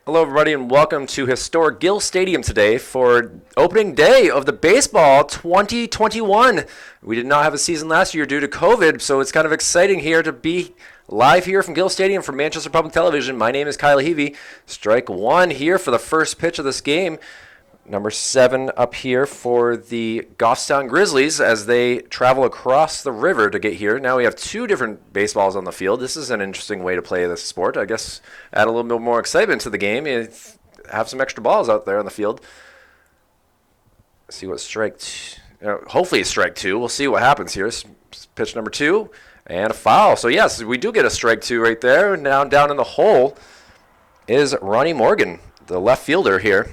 Hello, everybody, and welcome to historic Gill Stadium today for opening day of the baseball 2021. We did not have a season last year due to COVID, so it's kind of exciting here to be live here from Gill Stadium for Manchester Public Television. My name is Kyle Heavey. Strike one here for the first pitch of this game. Number 7 up here for the Goffstown Grizzlies as they travel across the river to get here. Now we have 2 different baseballs on the field. This is an interesting way to play this sport. I guess add a little bit more excitement to the game. You have some extra balls out there on the field. See what hopefully strike 2. We'll see what happens here. Pitch number 2 and a foul. So yes, we do get a strike 2 right there. Now down in the hole is Ronnie Morgan, the left fielder here.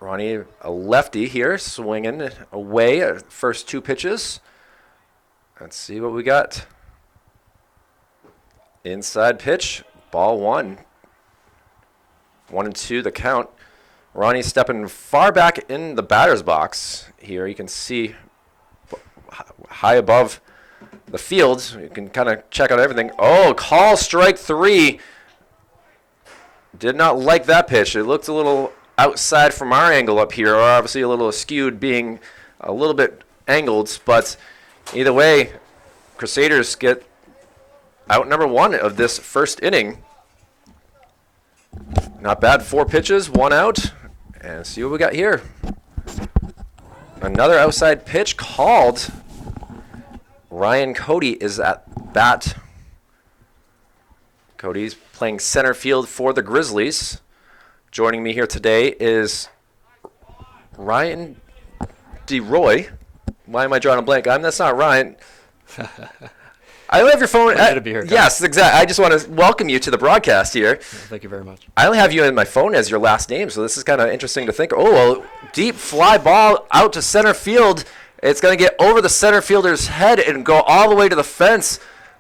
Ronnie, a lefty here, swinging away. First 2 pitches. Let's see what we got. Inside pitch, ball 1. 1-2 the count. Ronnie stepping far back in the batter's box here. You can see high above the field. You can kind of check out everything. Oh, call strike 3. Did not like that pitch. It looked a little outside from our angle up here, or obviously a little skewed, being a little bit angled, but either way, Crusaders get out number 1 of this first inning. Not bad, 4 pitches, 1 out, and see what we got here. Another outside pitch called. Ryan Cody is at bat. Cody's playing center field for the Grizzlies. Joining me here today is Ryan DeRoy. Why am I drawing a blank? That's not Ryan. I only have your phone. Glad to be here, yes, exactly. I just want to welcome you to the broadcast here. Thank you very much. I only have you in my phone as your last name, so this is kind of interesting to think. Oh, well, deep fly ball out to center field. It's going to get over the center fielder's head and go all the way to the fence.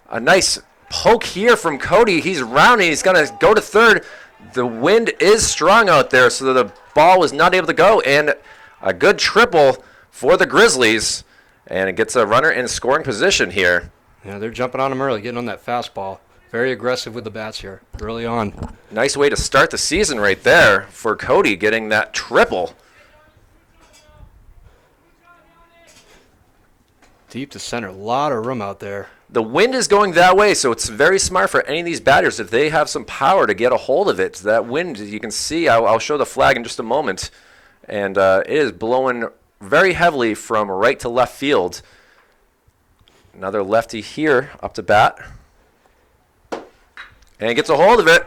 A nice poke here from Cody. He's rounding. He's going to go to third. The wind is strong out there, so the ball was not able to go, and a good triple for the Grizzlies, and it gets a runner in scoring position here. Yeah, they're jumping on him early, getting on that fastball. Very aggressive with the bats here, early on. Nice way to start the season right there for Cody, getting that triple. Deep to center, a lot of room out there. The wind is going that way, so it's very smart for any of these batters if they have some power to get a hold of it. That wind, you can see, I'll show the flag in just a moment, and it is blowing very heavily from right to left field. Another lefty here up to bat. And he gets a hold of it.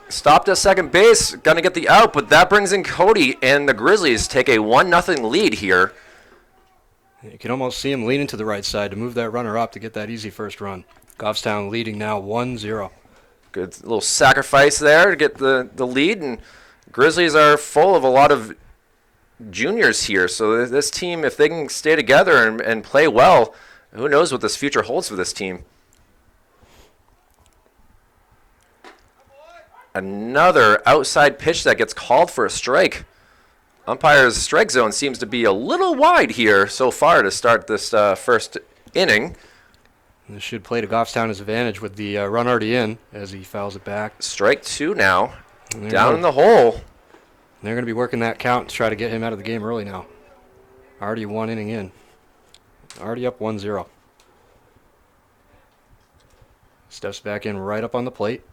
Stopped at second base, going to get the out, but that brings in Cody, and the Grizzlies take a 1-0 lead here. You can almost see him leaning to the right side to move that runner up to get that easy first run. Goffstown leading now 1-0. Good little sacrifice there to get the lead, and Grizzlies are full of a lot of juniors here, so this team, if they can stay together and play well, who knows what this future holds for this team. Another outside pitch that gets called for a strike. Umpire's strike zone seems to be a little wide here so far to start this first inning. This should play to Goffstown's advantage with the run already in as he fouls it back. Strike 2 now, down in the hole. They're going to be working that count to try to get him out of the game early now. Already 1 inning in. Already up 1-0. Steps back in right up on the plate.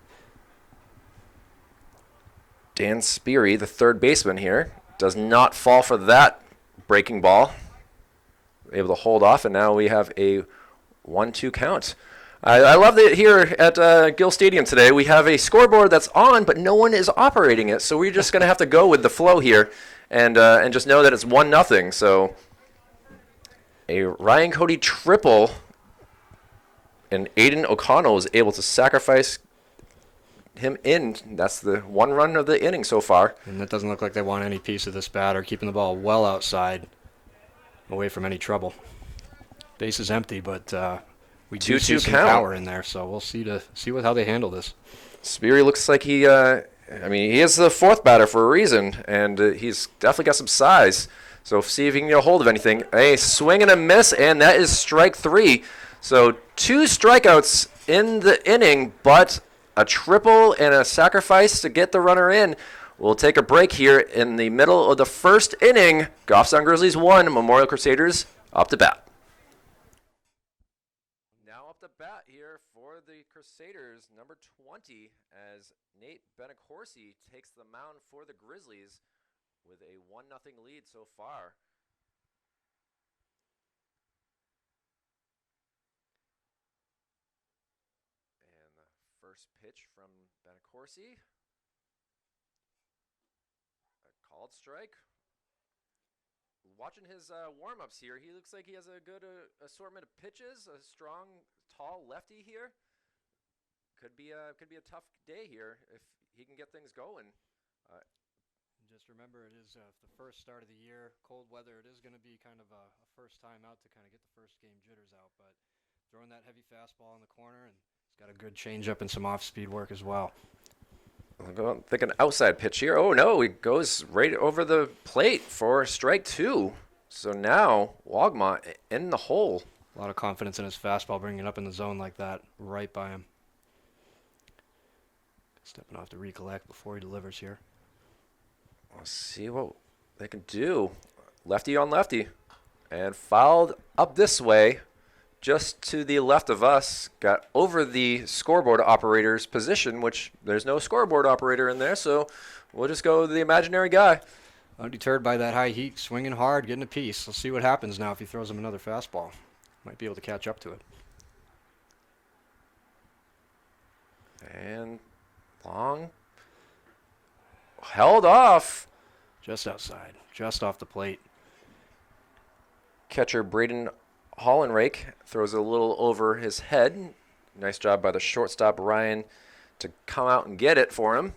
Dan Speary, the third baseman here, does not fall for that breaking ball. Able to hold off, and now we have a 1-2 count. I love that here at Gill Stadium today we have a scoreboard that's on, but no one is operating it. So we're just going to have to go with the flow here and just know that it's 1-0. So a Ryan Cody triple, and Aiden O'Connell is able to sacrifice him in. That's the 1 run of the inning so far. And that doesn't look like they want any piece of this batter, keeping the ball well outside, away from any trouble. Base is empty, but we do see some power in there, so we'll see how they handle this. Speary looks like he is the 4th batter for a reason, and he's definitely got some size. So see if he can get a hold of anything. A swing and a miss, and that is strike 3. So 2 strikeouts in the inning, but a triple and a sacrifice to get the runner in. We'll take a break here in the middle of the first inning. Goffstown Grizzlies 1, Memorial Crusaders up to bat. Now up to bat here for the Crusaders, number 20, as Nate Benacorsi takes the mound for the Grizzlies with a 1-0 lead so far. And the first pitch from Benacorsi. A called strike. Watching his warm-ups here, he looks like he has a good assortment of pitches. A strong, tall lefty here. Could be a tough day here if he can get things going. Just remember, it is the first start of the year, cold weather. It is going to be kind of a first time out to kind of get the first game jitters out. But throwing that heavy fastball in the corner, and he's got a good changeup and some off-speed work as well. I'm thinking outside pitch here. Oh, no, he goes right over the plate for strike 2. So now Wagmont in the hole. A lot of confidence in his fastball, bringing it up in the zone like that, right by him. Stepping off to recollect before he delivers here. Let's see what they can do. Lefty on lefty. And fouled up this way, just to the left of us. Got over the scoreboard operator's position, which there's no scoreboard operator in there, so we'll just go with the imaginary guy. Undeterred by that high heat, swinging hard, getting a piece. Let's see what happens now if he throws him another fastball. Might be able to catch up to it. And long. Held off. Just outside, just off the plate. Catcher Braden Hollenrake throws a little over his head. Nice job by the shortstop Ryan to come out and get it for him.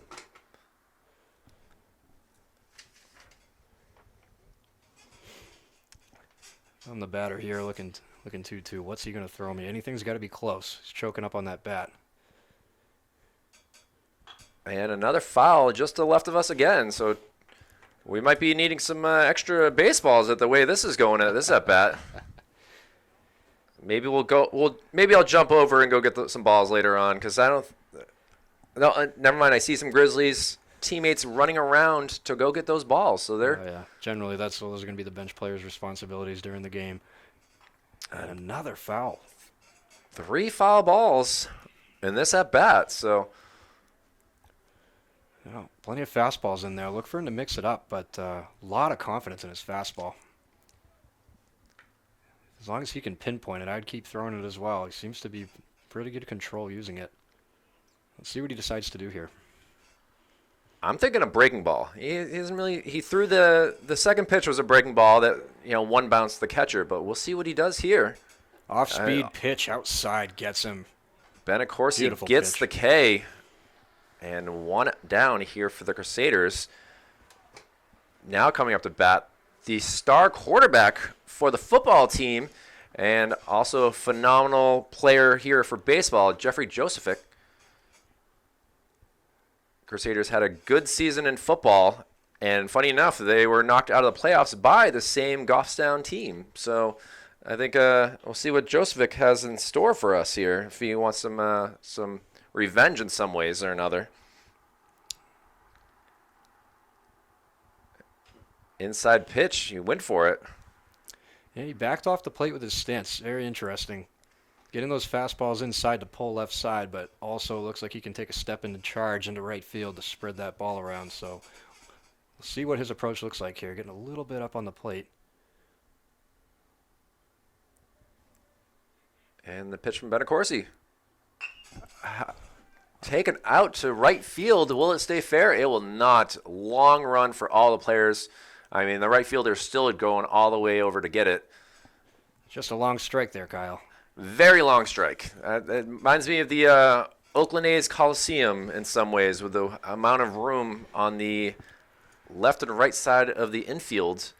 I'm the batter here looking 2-2. What's he going to throw me? Anything's got to be close. He's choking up on that bat. And another foul just to the left of us again. So we might be needing some extra baseballs at the way this is going at this at bat. Maybe maybe I'll jump over and go get some balls later on because I don't. No, never mind. I see some Grizzlies teammates running around to go get those balls. So they're. Oh, yeah. Generally, those are going to be the bench players' responsibilities during the game. And another foul. 3 foul balls in this at bat. So. Yeah, plenty of fastballs in there. Look for him to mix it up, but a lot of confidence in his fastball. As long as he can pinpoint it, I'd keep throwing it as well. He seems to be pretty good control using it. Let's see what he decides to do here. I'm thinking a breaking ball. He isn't really. He threw the second pitch was a breaking ball that one bounced the catcher, but we'll see what he does here. Off-speed pitch outside gets him. Benacorsi gets the K. And 1 down here for the Crusaders. Now coming up to bat, the star quarterback for the football team and also a phenomenal player here for baseball, Jeffrey Josephic. Crusaders had a good season in football, and funny enough, they were knocked out of the playoffs by the same Goffstown team. So I think we'll see what Josephic has in store for us here if he wants some revenge in some ways or another. Inside pitch, he went for it. Yeah, he backed off the plate with his stance. Very interesting. Getting those fastballs inside to pull left side, but also looks like he can take a step into charge into right field to spread that ball around. So we'll see what his approach looks like here. Getting a little bit up on the plate. And the pitch from Benacorsi. Taken out to right field. Will it stay fair? It will not. Long run for all the players. I mean, the right fielder still going all the way over to get it. Just a long strike there, Kyle. Very long strike. It reminds me of the Oakland A's Coliseum in some ways with the amount of room on the left and right side of the infield.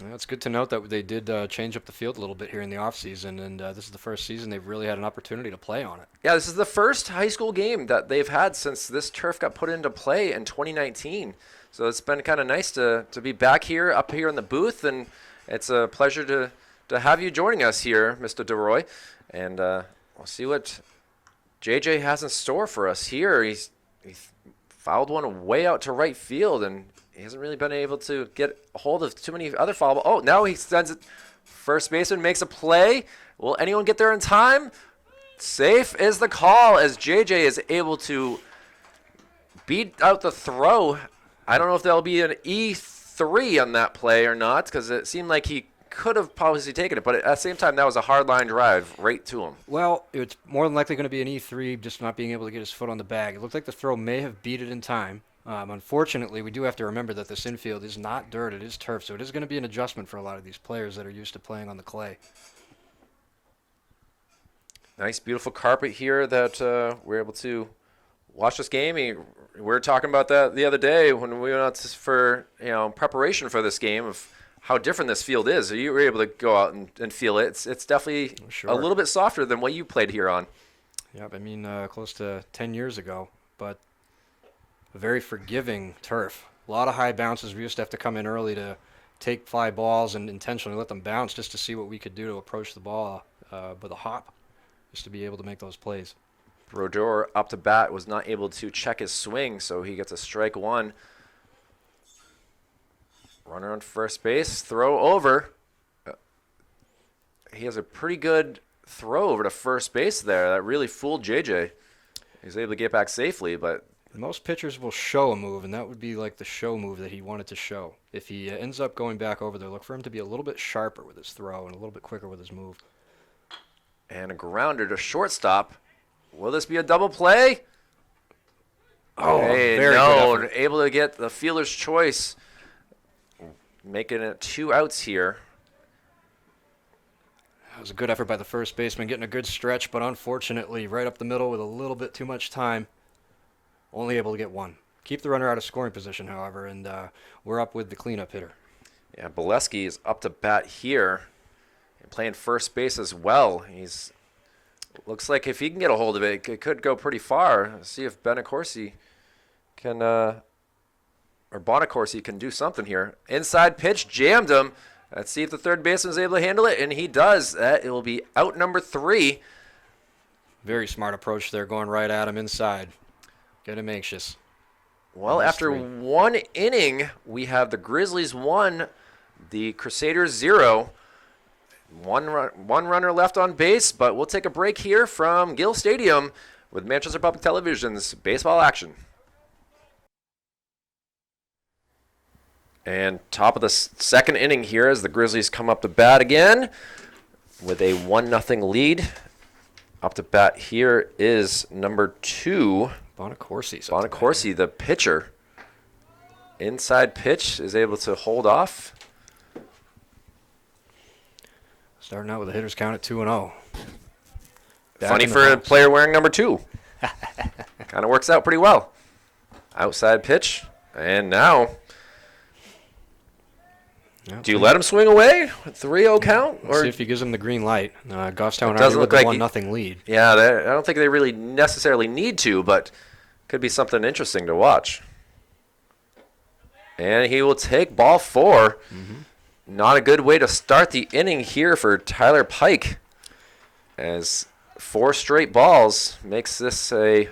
Well, it's good to note that they did change up the field a little bit here in the offseason, and this is the first season they've really had an opportunity to play on it. Yeah, this is the first high school game that they've had since this turf got put into play in 2019. So it's been kind of nice to be back here, up here in the booth, and it's a pleasure to to have you joining us here, Mr. DeRoy. And we'll see what JJ has in store for us here. He fouled one way out to right field, and he hasn't really been able to get a hold of too many other foul balls. Oh, now he sends it. First baseman makes a play. Will anyone get there in time? Safe is the call as JJ is able to beat out the throw. I don't know if there'll be an E3 on that play or not, because it seemed like he could have possibly taken it, but at the same time, that was a hard line drive right to him. Well, it's more than likely going to be an E3, just not being able to get his foot on the bag. It looked like the throw may have beat it in time. Unfortunately, we do have to remember that this infield is not dirt, it is turf, so it is going to be an adjustment for a lot of these players that are used to playing on the clay. Nice, beautiful carpet here that we're able to watch this game. We were talking about that the other day when we went out for preparation for this game of how different this field is. You were able to go out and feel it. It's definitely a little bit softer than what you played here on. Yep, I mean close to 10 years ago, but a very forgiving turf. A lot of high bounces. We used to have to come in early to take fly balls and intentionally let them bounce just to see what we could do to approach the ball with a hop, just to be able to make those plays. Brodeur up to bat was not able to check his swing, so he gets a strike one. Runner on first base, throw over. He has a pretty good throw over to first base there. That really fooled JJ. He was able to get back safely, but most pitchers will show a move, and that would be like the show move that he wanted to show. If he ends up going back over there, look for him to be a little bit sharper with his throw and a little bit quicker with his move. And a grounder to shortstop. Will this be a double play? Oh, hey, very no, good effort. Able to get the fielder's choice. Making it 2 outs here. That was a good effort by the first baseman, getting a good stretch, but unfortunately right up the middle with a little bit too much time. Only able to get one. Keep the runner out of scoring position, however, and we're up with the cleanup hitter. Yeah, Bolesky is up to bat here and playing first base as well. Looks like if he can get a hold of it, it could go pretty far. See if Bonacorsi can or Bonacorsi can do something here. Inside pitch, jammed him. Let's see if the third baseman is able to handle it, and he does. It will be out number 3. Very smart approach there, going right at him inside. Get him anxious. Well, after 1 inning, we have the Grizzlies 1, the Crusaders 0. One runner left on base, but we'll take a break here from Gill Stadium with Manchester Public Television's baseball action. And top of the second inning here as the Grizzlies come up to bat again with a 1-0 lead. Up to bat here is number 2. Bonacorsi, the pitcher. Inside pitch is able to hold off. Starting out with a hitter's count at 2-0. Funny for a player wearing number 2. Kind of works out pretty well. Outside pitch. And now, do you let him swing away? 3-0 count? Or see if he gives him the green light. Goffstown doesn't look like 1-0 lead. Yeah, I don't think they really necessarily need to, but could be something interesting to watch. And he will take ball 4. Mm-hmm. Not a good way to start the inning here for Tyler Pike, as 4 straight balls makes this a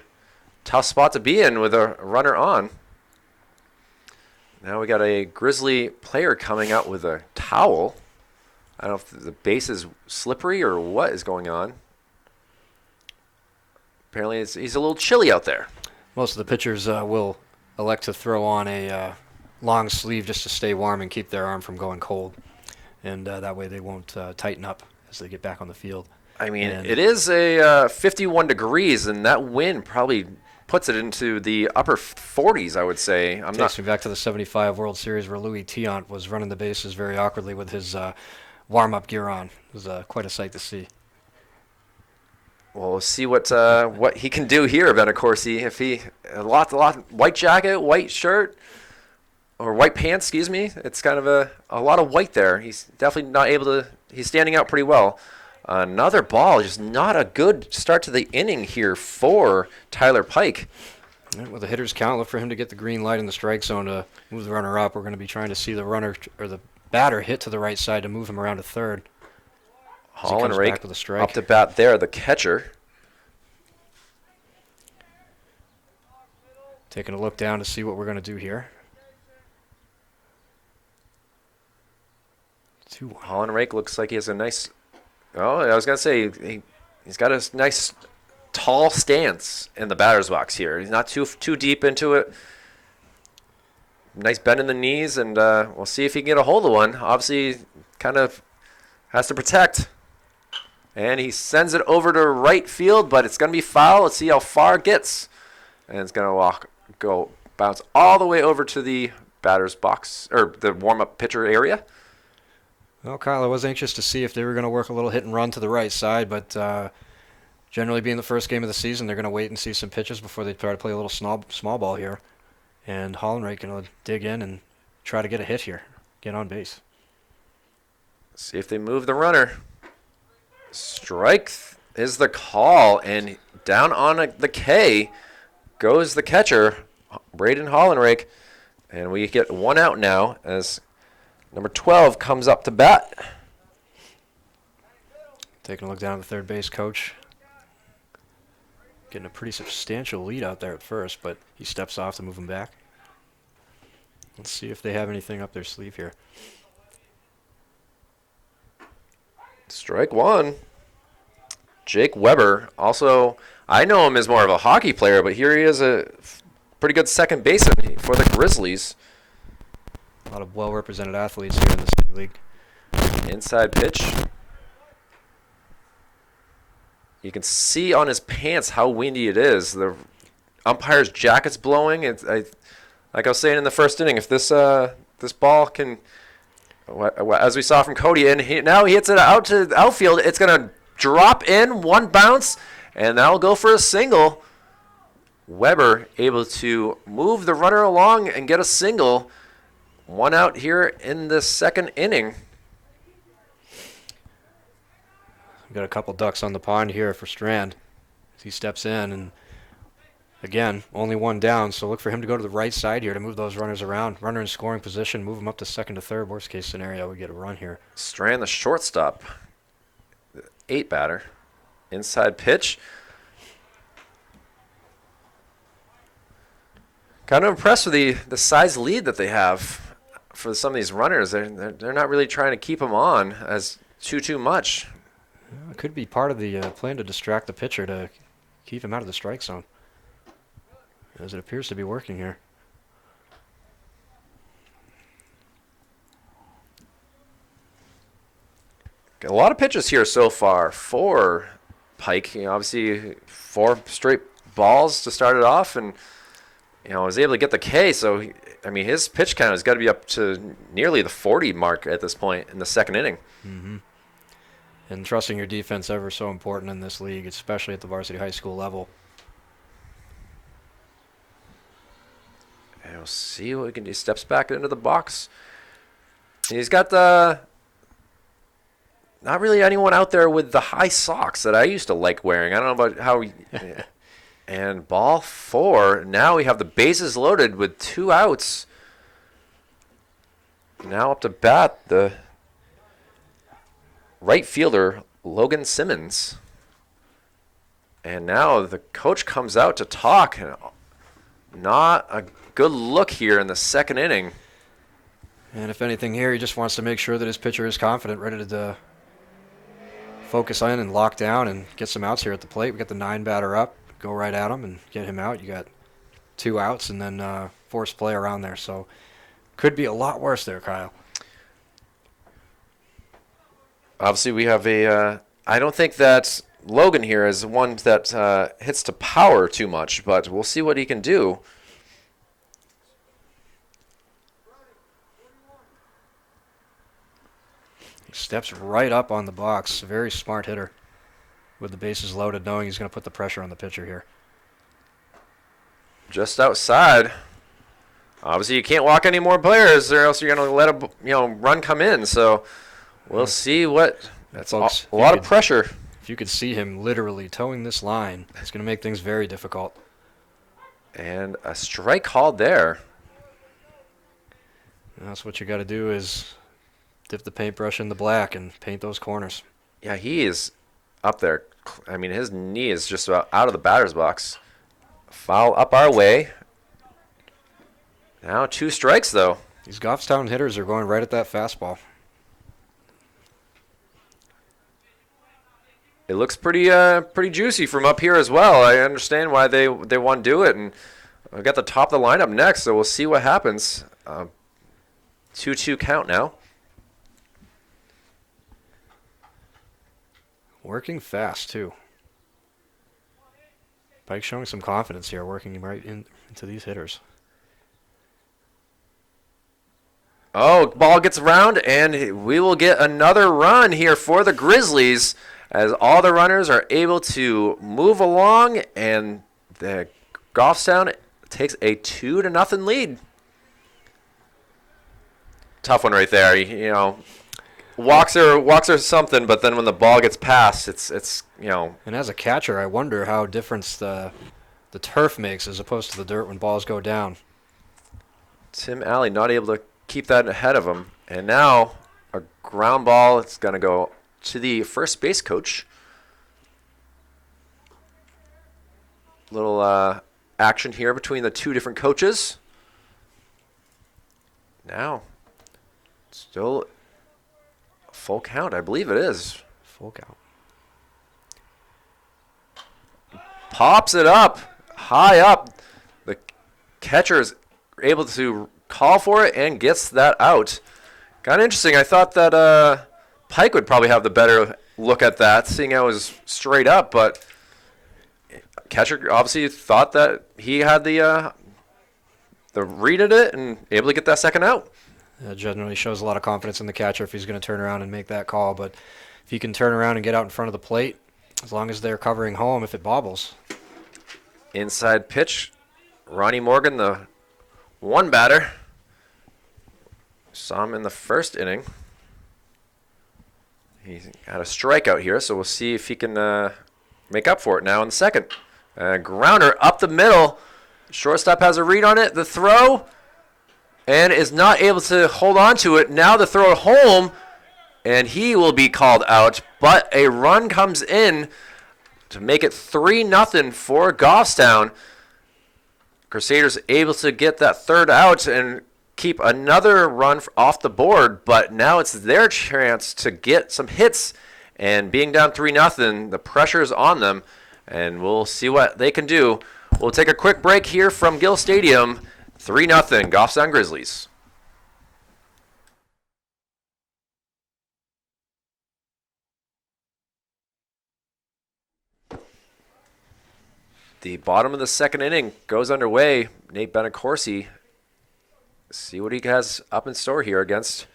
tough spot to be in with a runner on. Now we got a Grizzly player coming out with a towel. I don't know if the base is slippery or what is going on. Apparently he's a little chilly out there. Most of the pitchers will elect to throw on a long sleeve just to stay warm and keep their arm from going cold. And that way they won't tighten up as they get back on the field. I mean, it is a 51 degrees, and that wind probably puts it into the upper 40s, I would say. Takes me back to the 75 World Series where Louis Tiant was running the bases very awkwardly with his warm-up gear on. It was quite a sight to see. Well, we'll see what he can do here, Bonacorsi. If he a lot white jacket, white shirt, or white pants, excuse me. It's kind of a lot of white there. He's definitely not able to. He's standing out pretty well. Another ball, just not a good start to the inning here for Tyler Pike. With the hitter's count, look for him to get the green light in the strike zone to move the runner up. We're going to be trying to see the runner or the batter hit to the right side to move him around to third. Hollenrake with a strike. up to bat there, the catcher. Taking a look down to see what we're going to do here. 2-1. Hollenrake looks like he has a nice... Oh, I was going to say, he's got a nice tall stance in the batter's box here. He's not too deep into it. Nice bend in the knees, and we'll see if he can get a hold of one. Obviously, kind of has to protect. And he sends it over to right field, but it's going to be foul. Let's see how far it gets. And it's going to bounce all the way over to the batter's box, or the warm-up pitcher area. Well, Kyle, I was anxious to see if they were going to work a little hit and run to the right side, but generally being the first game of the season, they're going to wait and see some pitches before they try to play a little small ball here. And Hollenrake going to dig in and try to get a hit here, get on base. See if they move the runner. Strike is the call, and down on the K goes the catcher, Braden Hollenrake, and we get one out now as number 12 comes up to bat. Taking a look down at the third base coach. Getting a pretty substantial lead out there at first, but he steps off to move him back. Let's see if they have anything up their sleeve here. Strike one. Jake Weber. Also, I know him as more of a hockey player, but here he is, a pretty good second baseman for the Grizzlies. A lot of well-represented athletes here in the City League. Inside pitch. You can see on his pants how windy it is. The umpire's jacket's blowing. Like I was saying in the first inning, if this ball can, as we saw from Cody, and now he hits it out to the outfield, it's going to drop in, one bounce, and that'll go for a single. Weber able to move the runner along and get a single. One out here in the second inning. We've got a couple ducks on the pond here for Strand. He steps in, and again, only one down, so look for him to go to the right side here to move those runners around. Runner in scoring position, move him up to second to third. Worst case scenario, we get a run here. Strand, the shortstop, 8 batter. Inside pitch. Kind of impressed with the size lead that they have for some of these runners. They're not really trying to keep them on as too much. It could be part of the plan to distract the pitcher to keep him out of the strike zone, as it appears to be working here. Got a lot of pitches here so far for Pike. Obviously 4 straight balls to start it off, and was able to get the K. So his pitch count has got to be up to nearly the 40 mark at this point in the second inning. Mm-hmm. And trusting your defense ever so important in this league, especially at the varsity high school level. And we'll see what we can do. Steps back into the box. He's got not really anyone out there with the high socks that I used to like wearing. I don't know about how. And ball 4. Now we have the bases loaded with 2 outs. Now up to bat, the right fielder, Logan Simmons. And now the coach comes out to talk. And not a good look here in the second inning. And if anything here, he just wants to make sure that his pitcher is confident, ready to focus in and lock down and get some outs here at the plate. We got the 9 batter up. Go right at him and get him out. You got 2 outs and then force play around there. So could be a lot worse there, Kyle. Obviously, we have I don't think that Logan here is one that hits to power too much, but we'll see what he can do. He steps right up on the box. A very smart hitter with the bases loaded, knowing he's going to put the pressure on the pitcher here. Just outside. Obviously, you can't walk any more players, or else you're going to let a run come in. So we'll see what. That's folks, a lot of pressure. If you could see him literally towing this line, it's going to make things very difficult. And a strike called there. And that's what you got to do is dip the paintbrush in the black and paint those corners. Yeah, he is up there. I mean, his knee is just about out of the batter's box. Foul up our way. Now 2 strikes, though. These Goffstown hitters are going right at that fastball. It looks pretty juicy from up here as well. I understand why they want to do it, and we got the top of the lineup next, so we'll see what happens. 2-2 count now. Working fast, too. Pike showing some confidence here, working right into these hitters. Oh, ball gets around, and we will get another run here for the Grizzlies as all the runners are able to move along, and the Goffstown takes a 2-0 lead. Tough one right there. You know, walks are something, but then when the ball gets passed, it's you know. And as a catcher, I wonder how difference the turf makes as opposed to the dirt when balls go down. Tim Alley not able to keep that ahead of him, and now a ground ball. It's going to go to the first base coach. Little action here between the 2 different coaches. Now, still full count, I believe it is. Full count. Pops it up, high up. The catcher is able to call for it and gets that out. Kind of interesting. I thought that Pike would probably have the better look at that, seeing how it was straight up, but catcher obviously thought that he had the read at it and able to get that second out. That generally shows a lot of confidence in the catcher if he's going to turn around and make that call, but if he can turn around and get out in front of the plate, as long as they're covering home, if it bobbles. Inside pitch, Ronnie Morgan, the 1 batter. Saw him in the first inning. He had a strikeout here, so we'll see if he can make up for it now in the second. Grounder up the middle. Shortstop has a read on it. The throw, and is not able to hold on to it. Now the throw home, and he will be called out. But a run comes in to make it 3-0 for Goffstown. Crusaders able to get that third out and keep another run off the board, but now it's their chance to get some hits, and being down 3-0, the pressure is on them, and we'll see what they can do. We'll take a quick break here from Gill Stadium. 3-0 Goffstown Grizzlies. The bottom of the second inning goes underway. Nate Benacorsi, see what he has up in store here against.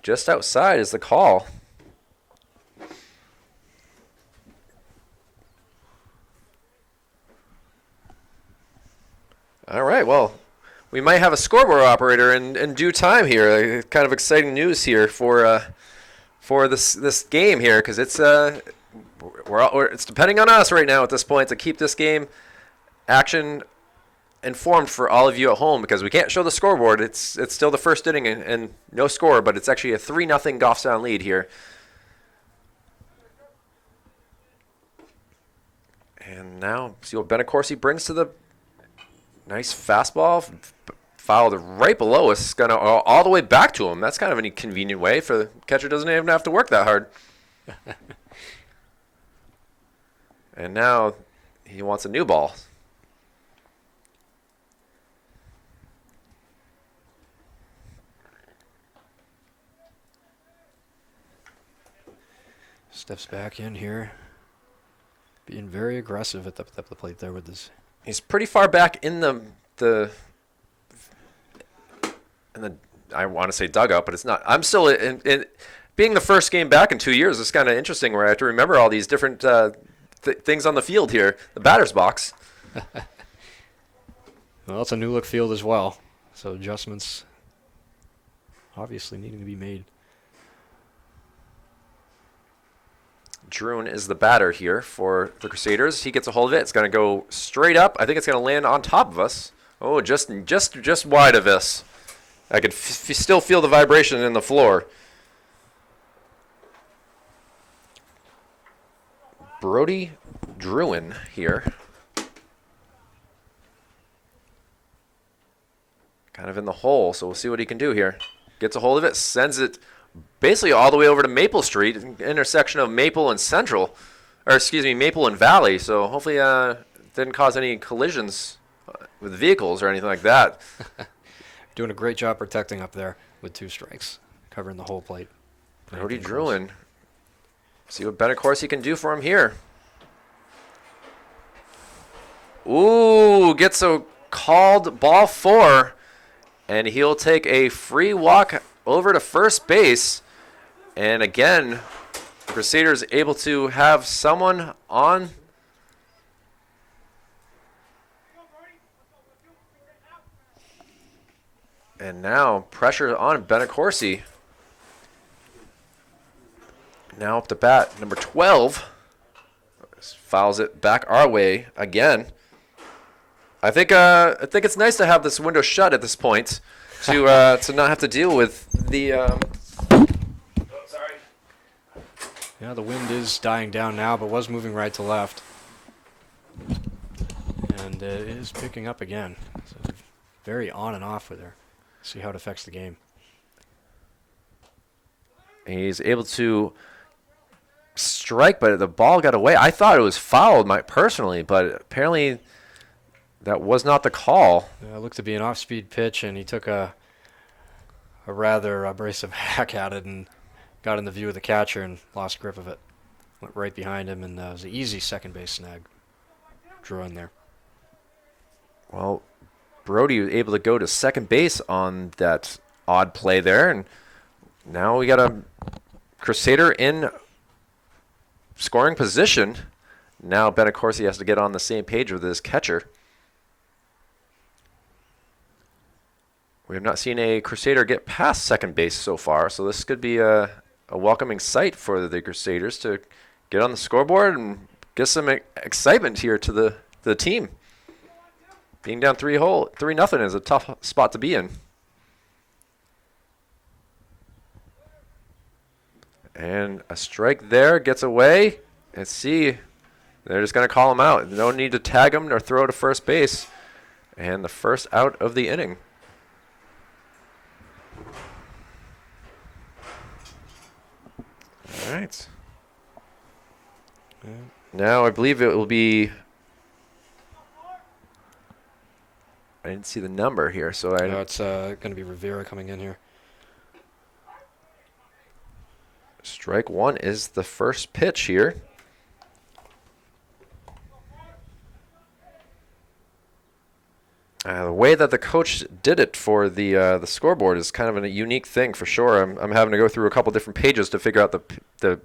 Just outside is the call. All right, well, we might have a scoreboard operator in due time here. Kind of exciting news here for this game here, because it's it's depending on us right now at this point to keep this game action informed for all of you at home, because we can't show the scoreboard. It's still the first inning and no score, but it's actually a 3-0 Goffstown lead here. And now see what Benacorsi brings to the nice fastball, fouled right below us. It's gonna all the way back to him. That's kind of an inconvenient way for the catcher. Doesn't even have to work that hard. And now he wants a new ball. Steps back in here, being very aggressive at the plate there with this. He's pretty far back in the I want to say dugout, but it's not. I'm still in being the first game back in 2 years. It's kind of interesting where I have to remember all these different things on the field here. The batter's box. Well, it's a new look field as well, so adjustments obviously needing to be made. Droon is the batter here for the Crusaders. He gets a hold of it. It's going to go straight up. I think it's going to land on top of us. Oh, just wide of us. I could still feel the vibration in the floor. Brody Druin here. Kind of in the hole, so we'll see what he can do here. Gets a hold of it, sends it basically all the way over to Maple Street, intersection of Maple and Central, or excuse me, Maple and Valley. So hopefully didn't cause any collisions with vehicles or anything like that. Doing a great job protecting up there with 2 strikes, covering the whole plate. Brody Druin. See what Benacorsi can do for him here. Ooh, gets a called ball 4, and he'll take a free walk over to first base. And again, Crusaders able to have someone on. And now pressure on Benacorsi. Now up to bat, number 12. Fouls it back our way again. I think it's nice to have this window shut at this point to not have to deal with the. Sorry. Yeah, the wind is dying down now, but was moving right to left, and it is picking up again. So very on and off with her. See how it affects the game. He's able to strike, but the ball got away. I thought it was fouled, personally, but apparently that was not the call. It looked to be an off-speed pitch, and he took a rather abrasive hack at it and got in the view of the catcher and lost grip of it. Went right behind him, and it was an easy second base snag. Drew in there. Well, Brody was able to go to second base on that odd play there, and now we got a Crusader in scoring position. Now Benacorsi has to get on the same page with his catcher. We have not seen a Crusader get past second base so far, so this could be a welcoming sight for the Crusaders to get on the scoreboard and get some excitement here to the team. Being down 3-0 is a tough spot to be in. And a strike there, gets away. And see, they're just going to call him out. No need to tag him or throw to first base. And the first out of the inning. All right. Now I believe it will be. I didn't see the number here, so I. No, it's going to be Rivera coming in here. Strike 1 is the first pitch here. The way that the coach did it for the scoreboard is kind of a unique thing for sure. I'm having to go through a couple different pages to figure out the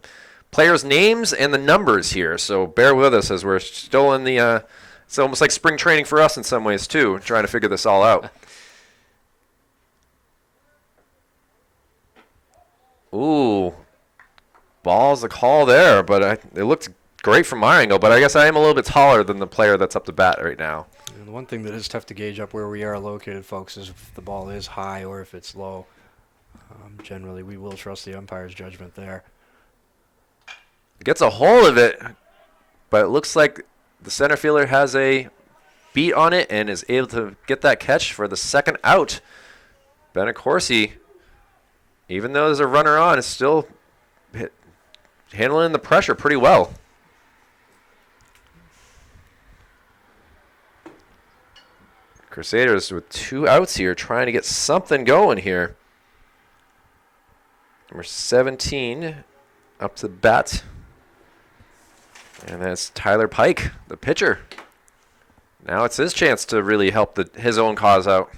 players' names and the numbers here. So bear with us as we're still in the. It's almost like spring training for us in some ways too, trying to figure this all out. Ooh, ball's a call there, but it looked great from my angle. But I guess I am a little bit taller than the player that's up to bat right now. And the one thing that is tough to gauge up where we are located, folks, is if the ball is high or if it's low. Generally, we will trust the umpire's judgment there. Gets a hold of it, but it looks like the center fielder has a beat on it and is able to get that catch for the second out. Benacorsi, even though there's a runner on, is still handling the pressure pretty well. Crusaders with 2 outs here, trying to get something going here. Number 17 up to the bat. And that's Tyler Pike, the pitcher. Now it's his chance to really help his own cause out.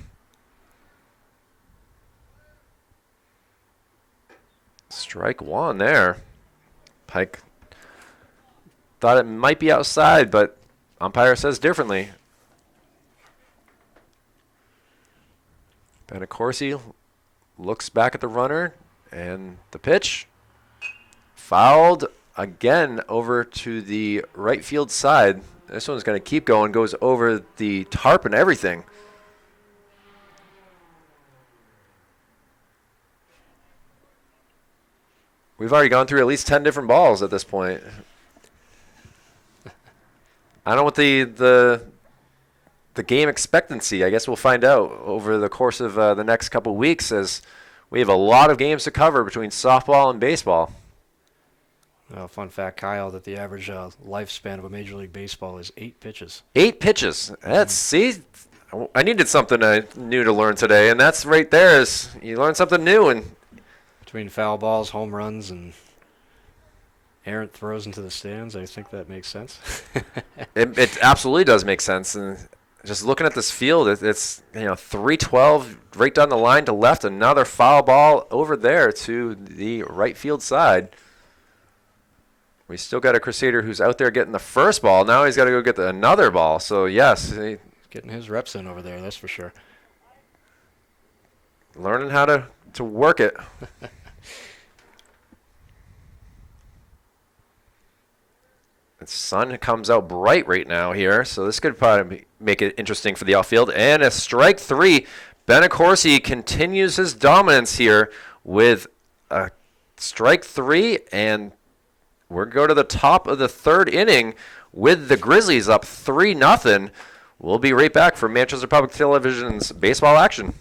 Strike 1 there. Pike thought it might be outside, but umpire says differently. Benacorsi looks back at the runner, and the pitch fouled again over to the right field side. This one's going to keep going, goes over the tarp and everything. We've already gone through at least 10 different balls at this point. I don't know what the game expectancy. I guess we'll find out over the course of the next couple weeks, as we have a lot of games to cover between softball and baseball. Fun fact, Kyle, that the average lifespan of a Major League Baseball is 8 pitches. 8 pitches. See, I needed something new to learn today, and that's right there. Is you learn something new, and between foul balls, home runs, and errant throws into the stands, I think that makes sense. it absolutely does make sense. And just looking at this field, it's 312 right down the line to left, another foul ball over there to the right field side. We still got a Crusader who's out there getting the first ball. Now he's got to go get another ball. So, yes. He's getting his reps in over there, that's for sure. Learning how to work it. The sun comes out bright right now here, so this could probably make it interesting for the outfield. And a strike 3. Benacorsi continues his dominance here with a strike 3, and we're going to go to the top of the 3rd inning with the Grizzlies up 3-0. We'll be right back for Manchester Public Television's baseball action.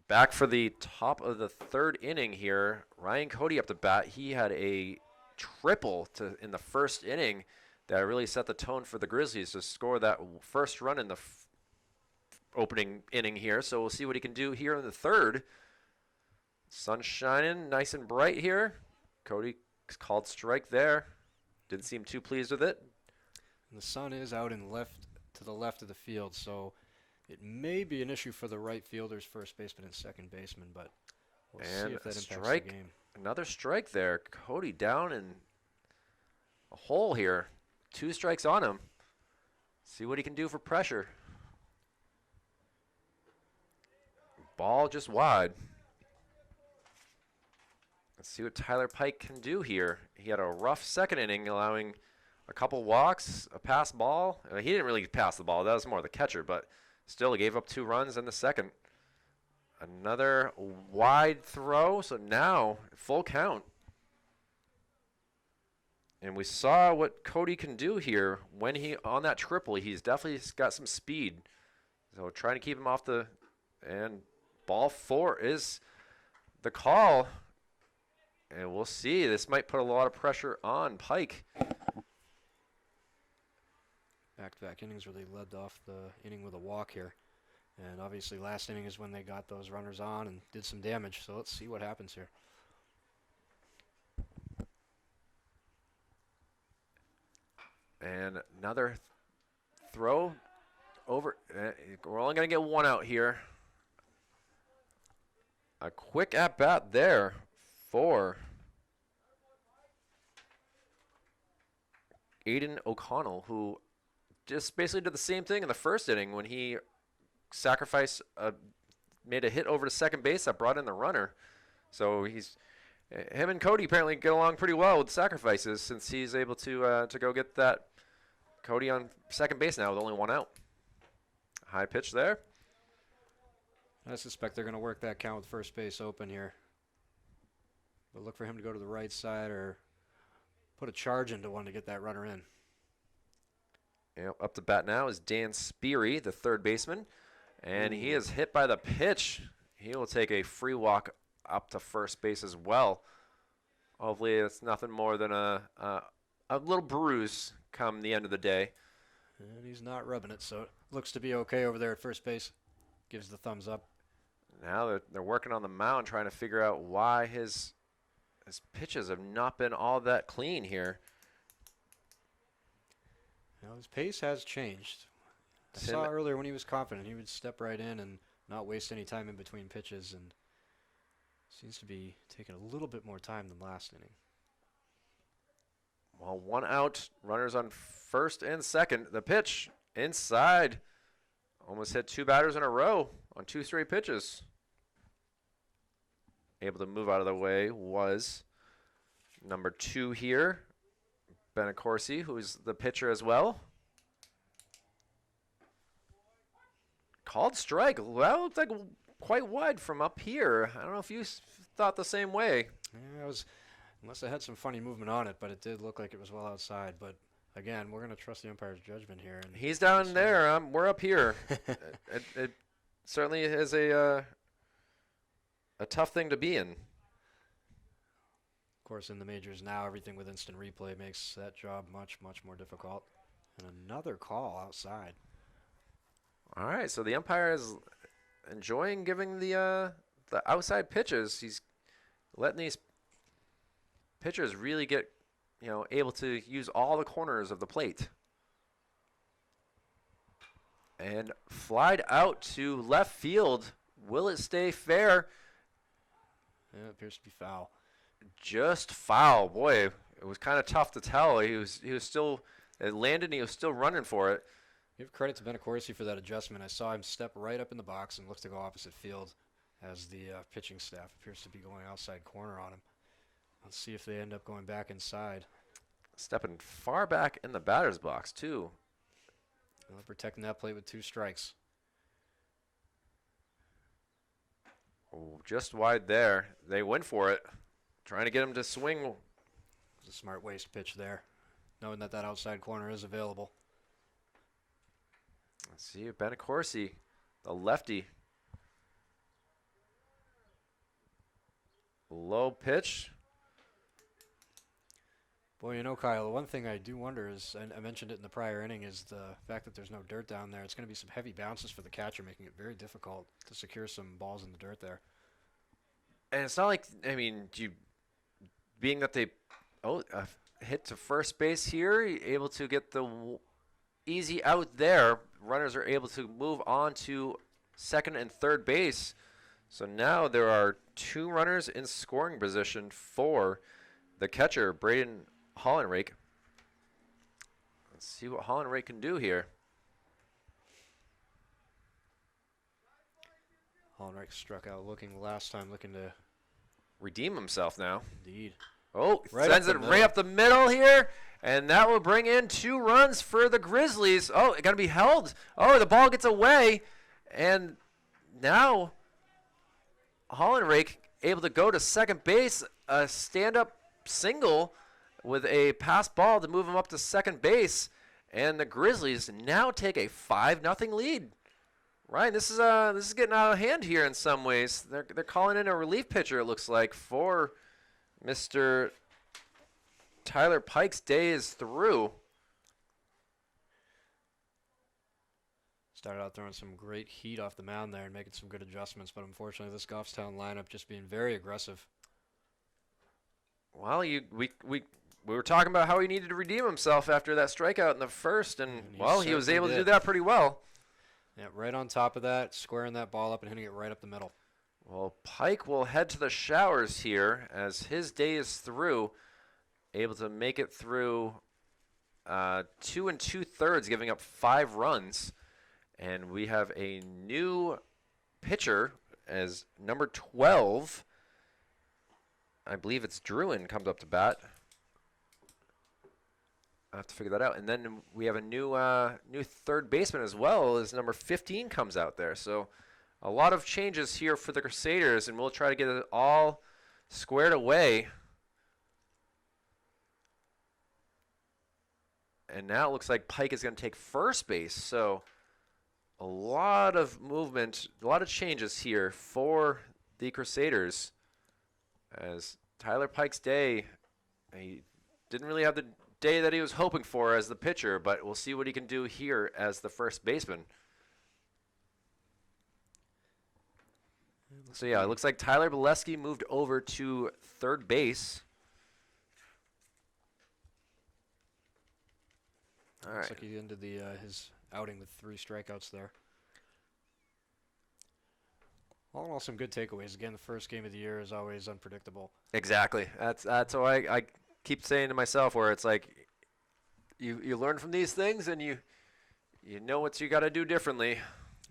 Back for the top of the 3rd inning here. Ryan Cody up to bat. He had a triple in the 1st inning that really set the tone for the Grizzlies to score that first run in the opening inning here. So we'll see what he can do here in the 3rd. Sun shining nice and bright here. Cody called strike there. Didn't seem too pleased with it. And the sun is out and to the left of the field, so it may be an issue for the right fielders, first baseman, and second baseman, but we'll see if that impacts the game. Another strike there. Cody down in a hole here. 2 strikes on him. See what he can do for pressure. Ball just wide. Let's see what Tyler Pike can do here. He had a rough 2nd inning, allowing a couple walks, a pass ball. He didn't really pass the ball. That was more the catcher, but still he gave up 2 runs in the 2nd. Another wide throw, so now full count. And we saw what Cody can do here when he on that triple. He's definitely got some speed. So trying to keep him off the, and ball 4 is the call. And we'll see. This might put a lot of pressure on Pike. Back-to-back innings where they led off the inning with a walk here. And obviously last inning is when they got those runners on and did some damage. So let's see what happens here. And another throw over. We're only going to get 1 out here. A quick at-bat there for Aiden O'Connell, who just basically did the same thing in the 1st inning when he made a hit over to second base that brought in the runner. So him and Cody apparently get along pretty well with sacrifices, since he's able to go get that Cody on second base now with only 1 out. High pitch there. I suspect they're going to work that count with first base open here. But look for him to go to the right side or put a charge into one to get that runner in. Up to bat now is Dan Speary, the 3rd baseman. And he is hit by the pitch. He will take a free walk up to first base as well. Hopefully it's nothing more than a little bruise come the end of the day. And he's not rubbing it, so it looks to be okay over there at first base. Gives the thumbs up. Now they're working on the mound, trying to figure out why his pitches have not been all that clean here. Now his pace has changed. I saw earlier when he was confident, he would step right in and not waste any time in between pitches, and seems to be taking a little bit more time than last inning. Well, 1 out, runners on first and second. The pitch inside. Almost hit 2 batters in a row on 2 straight pitches. Able to move out of the way was number 2 here, Benacorsi, who's the pitcher as well. Called strike. Well, looked like quite wide from up here. I don't know if you thought the same way. Yeah, I was Unless it had some funny movement on it, but it did look like it was well outside. But again, we're going to trust the umpire's judgment here. And he's down there. We're up here. It certainly is a tough thing to be in. Of course, in the majors now, everything with instant replay makes that job much, much more difficult. And another call outside. All right, so the umpire is enjoying giving the outside pitches. He's letting these pitchers really get, able to use all the corners of the plate. And flied out to left field. Will it stay fair? Yeah, it appears to be foul. Just foul. Boy, it was kind of tough to tell. He was still, it landed and he was still running for it. Give credit to Benacorsi for that adjustment. I saw him step right up in the box and look to go opposite field as the pitching staff appears to be going outside corner on him. Let's see if they end up going back inside. Stepping far back in the batter's box, too. Well, protecting that plate with 2 strikes. Oh, just wide there. They went for it. Trying to get him to swing. It's a smart waste pitch there, knowing that outside corner is available. Let's see, Benacorsi, the lefty. Low pitch. Boy, Kyle, the one thing I do wonder is, and I mentioned it in the prior inning, is the fact that there's no dirt down there. It's going to be some heavy bounces for the catcher, making it very difficult to secure some balls in the dirt there. And it's not like, being that they hit to first base here, able to get the easy out there. Runners are able to move on to second and third base. So now there are 2 runners in scoring position for the catcher, Braden Hollenrake. Let's see what Hollenrake can do here. Hollenrake struck out last time, looking to redeem himself now. Indeed. Oh, sends it right up the middle here, and that will bring in 2 runs for the Grizzlies. Oh, it got to be held. Oh, the ball gets away, and now Hollenrake able to go to second base, a stand-up single with a pass ball to move him up to second base, and the Grizzlies now take a 5-0 lead. Ryan, this is getting out of hand here in some ways. They're calling in a relief pitcher, it looks like, for Mr. Tyler Pike's day is through. Started out throwing some great heat off the mound there and making some good adjustments, but unfortunately this Goffstown lineup just being very aggressive. Well, we were talking about how he needed to redeem himself after that strikeout in the first, and he was able to do that pretty well. Yeah, right on top of that, squaring that ball up and hitting it right up the middle. Well, Pike will head to the showers here as his day is through, able to make it through 2 2/3, giving up 5 runs. And we have a new pitcher as number 12. I believe it's Druin comes up to bat. I have to figure that out. And then we have a new third baseman as well as number 15 comes out there. So a lot of changes here for the Crusaders, and we'll try to get it all squared away. And now it looks like Pike is going to take first base. So a lot of movement, a lot of changes here for the Crusaders. As Tyler Pike's day, he didn't really have the day that he was hoping for as the pitcher, but we'll see what he can do here as the first baseman. So yeah, it looks like Tyler Bileski moved over to third base. All right. Looks like he ended his outing with 3 strikeouts there. All in all, some good takeaways. Again, the first game of the year is always unpredictable. Exactly. That's what I keep saying to myself, where it's like you learn from these things and you know what you got to do differently.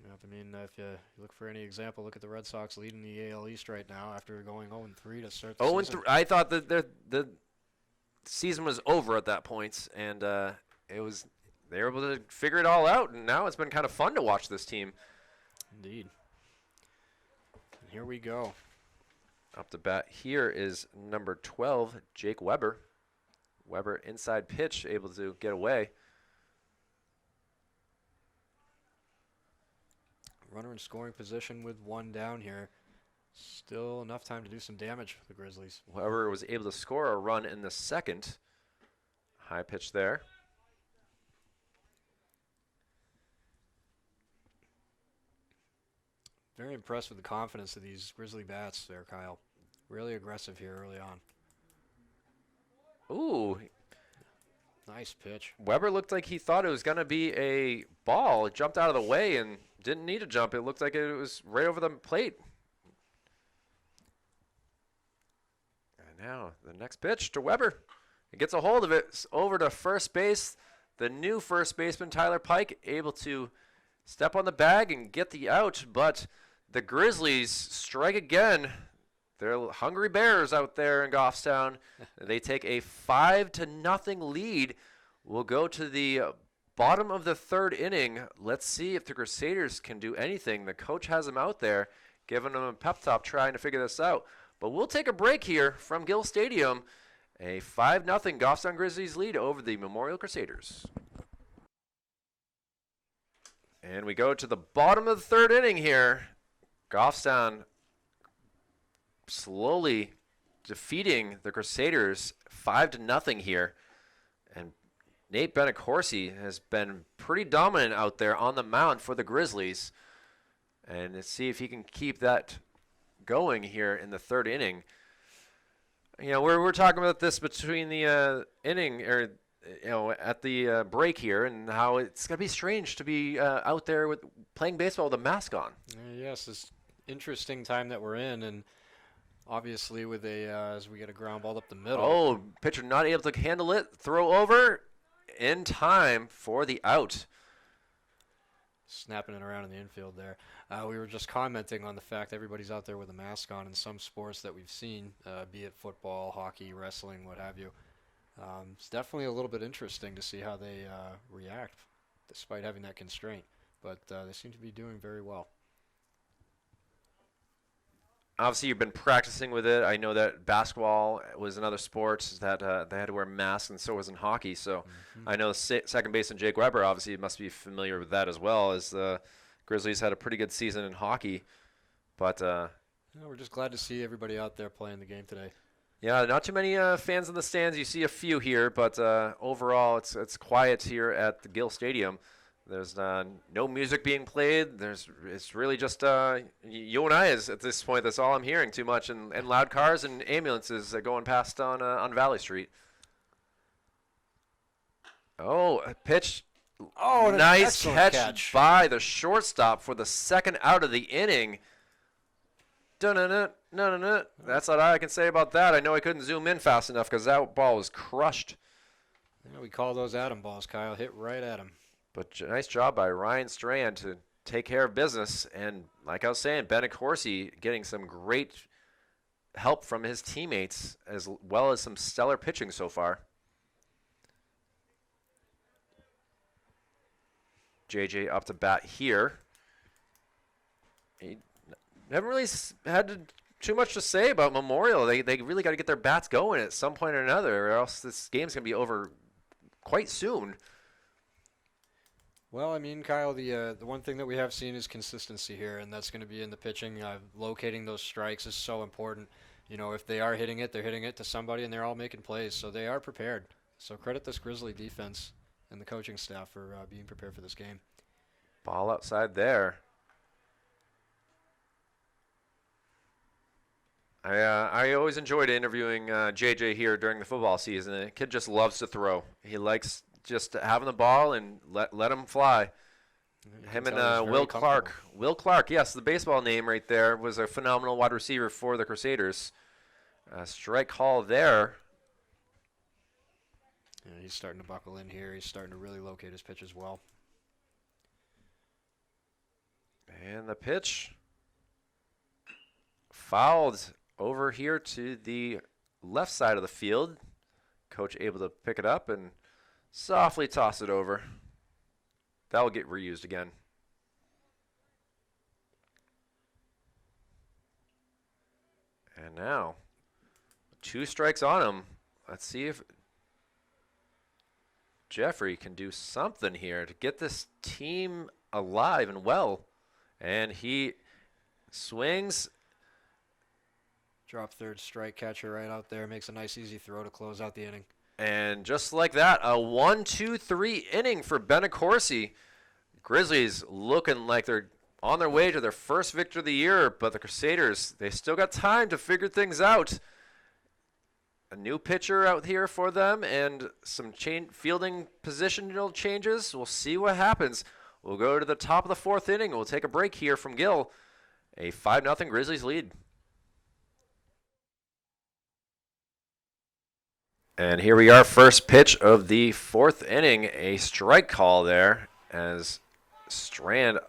Yep, I mean, if you look for any example, look at the Red Sox leading the AL East right now after going 0-3 to start the season. 0-3. I thought that the season was over at that point, and they were able to figure it all out, and now it's been kind of fun to watch this team. Indeed. And here we go. Up to bat here is number 12, Jake Weber. Weber inside pitch, able to get away. Runner in scoring position with one down here. Still enough time to do some damage for the Grizzlies. Weber was able to score a run in the second. High pitch there. Very impressed with the confidence of these Grizzly bats there, Kyle. Really aggressive here early on. Ooh. Nice pitch. Weber looked like he thought it was going to be a ball. It jumped out of the way and didn't need to jump. It looked like it was right over the plate. And now the next pitch to Weber. He gets a hold of it. It's over to first base. The new first baseman, Tyler Pike, able to step on the bag and get the out, but the Grizzlies strike again. They're hungry bears out there in Goffstown. They take a 5-0 lead. We'll go to the bottom of the third inning. Let's see if the Crusaders can do anything. The coach has them out there, giving them a pep talk, trying to figure this out. But we'll take a break here from Gill Stadium. A 5-0 Goffstown Grizzlies lead over the Memorial Crusaders. And we go to the bottom of the third inning here. Goffstown slowly defeating the Crusaders 5-0 here. And Nate Benacorsi has been pretty dominant out there on the mound for the Grizzlies. And let's see if he can keep that going here in the third inning. You know, we're talking about this between the inning, or at the break here, and how it's going to be strange to be out there with playing baseball with a mask on. Yes, it's interesting time that we're in, and obviously with as we get a ground ball up the middle. Oh, pitcher not able to handle it. Throw over in time for the out. Snapping it around in the infield there. We were just commenting on the fact that everybody's out there with a mask on in some sports that we've seen, be it football, hockey, wrestling, what have you. It's definitely a little bit interesting to see how they react despite having that constraint, but they seem to be doing very well. Obviously, you've been practicing with it. I know that basketball was another sport that they had to wear masks, and so was in hockey. So I know second baseman Jake Weber obviously must be familiar with that as well, as the Grizzlies had a pretty good season in hockey. But we're just glad to see everybody out there playing the game today. Yeah, not too many fans in the stands. You see a few here, but overall it's quiet here at the Gill Stadium. There's no music being played. It's really just you and I at this point. That's all I'm hearing too much, and loud cars and ambulances going past on Valley Street. Oh, a pitch. Oh, nice catch by the shortstop for the second out of the inning. No. That's all I can say about that. I know I couldn't zoom in fast enough because that ball was crushed. Yeah, we call those Atom balls, Kyle. Hit right at him. But nice job by Ryan Strand to take care of business. And like I was saying, Benacorsi getting some great help from his teammates as well as some stellar pitching so far. JJ up to bat here. He haven't really had too much to say about Memorial. They really got to get their bats going at some point or another, or else this game's going to be over quite soon. Well, I mean, Kyle, the one thing that we have seen is consistency here, and that's going to be in the pitching. Locating those strikes is so important. You know, if they are hitting it, they're hitting it to somebody, and they're all making plays, so they are prepared. So credit this Grizzly defense and the coaching staff for being prepared for this game. Ball outside there. I always enjoyed interviewing JJ here during the football season. The kid just loves to throw. He likes just having the ball and let him fly. Him and Will Clark. Will Clark, yes, the baseball name right there, was a phenomenal wide receiver for the Crusaders. Strike call there. Yeah, he's starting to buckle in here. He's starting to really locate his pitch as well. And the pitch fouled over here to the left side of the field. Coach able to pick it up and softly toss it over. That will get reused again. And now, 2 strikes on him. Let's see if Jeffrey can do something here to get this team alive and well. And he swings. Drop third strike, catcher right out there. Makes a nice easy throw to close out the inning. And just like that, a 1-2-3 inning for Benacorsi. Grizzlies looking like they're on their way to their first victory of the year, but the Crusaders, they still got time to figure things out. A new pitcher out here for them and some fielding positional changes. We'll see what happens. We'll go to the top of the 4th inning. We'll take a break here from Gill. A 5-0 Grizzlies lead. And here we are, first pitch of the 4th inning. A strike call there as Strand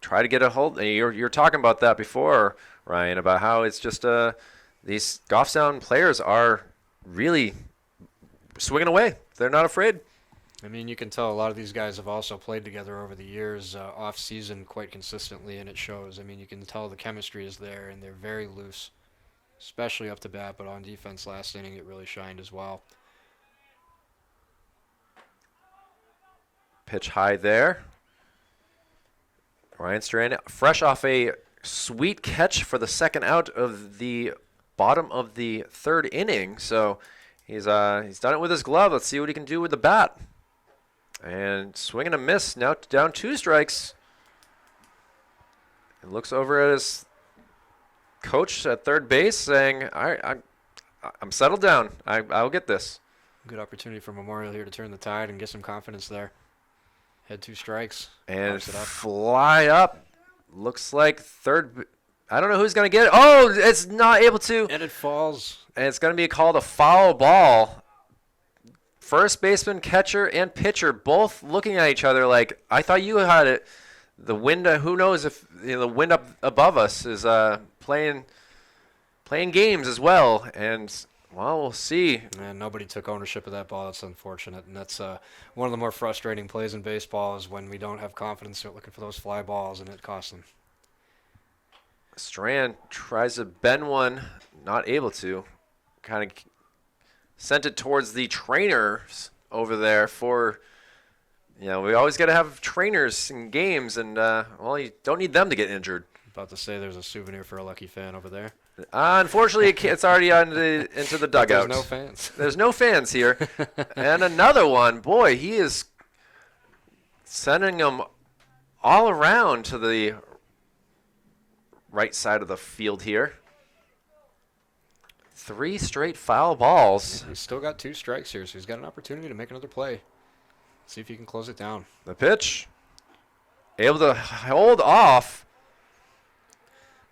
tried to get a hold. You're talking about that before, Ryan, about how it's just these Goffstown players are really swinging away. They're not afraid. I mean, you can tell a lot of these guys have also played together over the years, off-season quite consistently, and it shows. I mean, you can tell the chemistry is there, and they're very loose, especially up to bat, but on defense last inning it really shined as well. Pitch high there. Ryan Strand, fresh off a sweet catch for the second out of the bottom of the 3rd inning. So he's done it with his glove. Let's see what he can do with the bat. And swing and a miss. Now down 2 strikes. And looks over at his coach at third base saying, all right, I'm settled down. I'll get this. Good opportunity for Memorial here to turn the tide and get some confidence there. Had 2 strikes. And fly up. Looks like third. I don't know who's going to get it. Oh, it's not able to. And it falls. And it's going to be called a foul ball. First baseman, catcher, and pitcher both looking at each other like, I thought you had it. The wind, who knows if the wind up above us is playing games as well. And, well, we'll see. And nobody took ownership of that ball. That's unfortunate. And that's one of the more frustrating plays in baseball is when we don't have confidence, start looking for those fly balls, and it costs them. Strand tries to bend one, not able to. Kind of sent it towards the trainers over there for, we always got to have trainers in games, and, well, you don't need them to get injured. About to say there's a souvenir for a lucky fan over there. Unfortunately, it's already into the dugout. There's no fans. There's no fans here. And another one. Boy, he is sending them all around to the right side of the field here. 3 straight foul balls. He's still got 2 strikes here, so he's got an opportunity to make another play. See if he can close it down. The pitch. Able to hold off.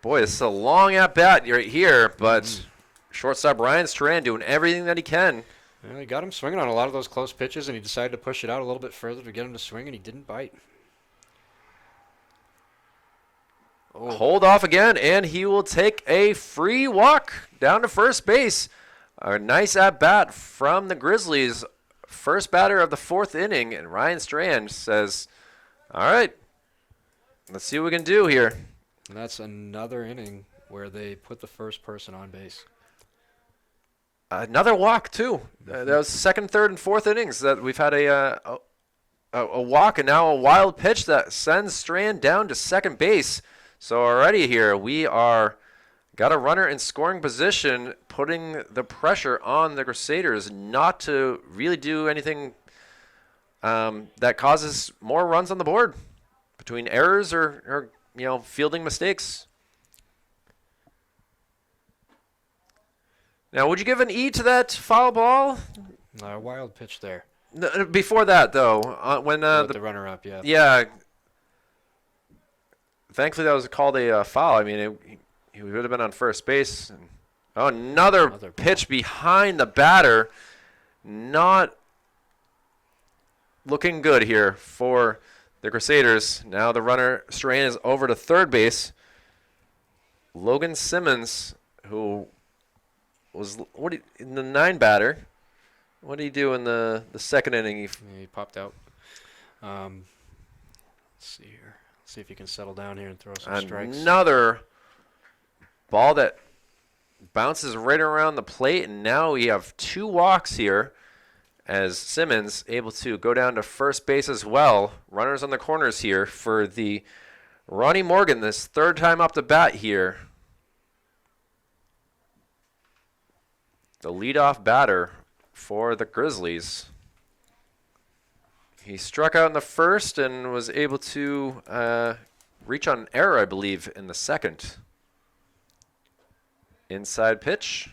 Boy, this is a long at-bat right here, but shortstop Ryan Strand doing everything that he can. Well, he got him swinging on a lot of those close pitches, and he decided to push it out a little bit further to get him to swing, and he didn't bite. Oh. Hold off again, and he will take a free walk down to first base. A nice at-bat from the Grizzlies. First batter of the 4th inning, and Ryan Strand says, all right, let's see what we can do here. And that's another inning where they put the first person on base. Another walk, too. That was 2nd, 3rd, and 4th innings that we've had a walk and now a wild pitch that sends Strand down to second base. So already here we got a runner in scoring position, putting the pressure on the Crusaders not to really do anything that causes more runs on the board between errors or fielding mistakes. Now, would you give an E to that foul ball? Wild pitch there. Before that, though, when the runner-up, yeah. Yeah. Thankfully, that was called a foul. I mean, he would have been on first base. And, another pitch behind the batter. Not looking good here for the Crusaders. Now the runner Strand is over to third base. Logan Simmons, who was in the 9 batter. What did he do in the second inning? He popped out. Let's see here. See if he can settle down here and throw some strikes. Another ball that bounces right around the plate, and now we have 2 walks here as Simmons able to go down to first base as well. Runners on the corners here for the Ronnie Morgan, this 3rd time up the bat here. The leadoff batter for the Grizzlies. He struck out in the 1st and was able to reach on an error, I believe, in the 2nd. Inside pitch.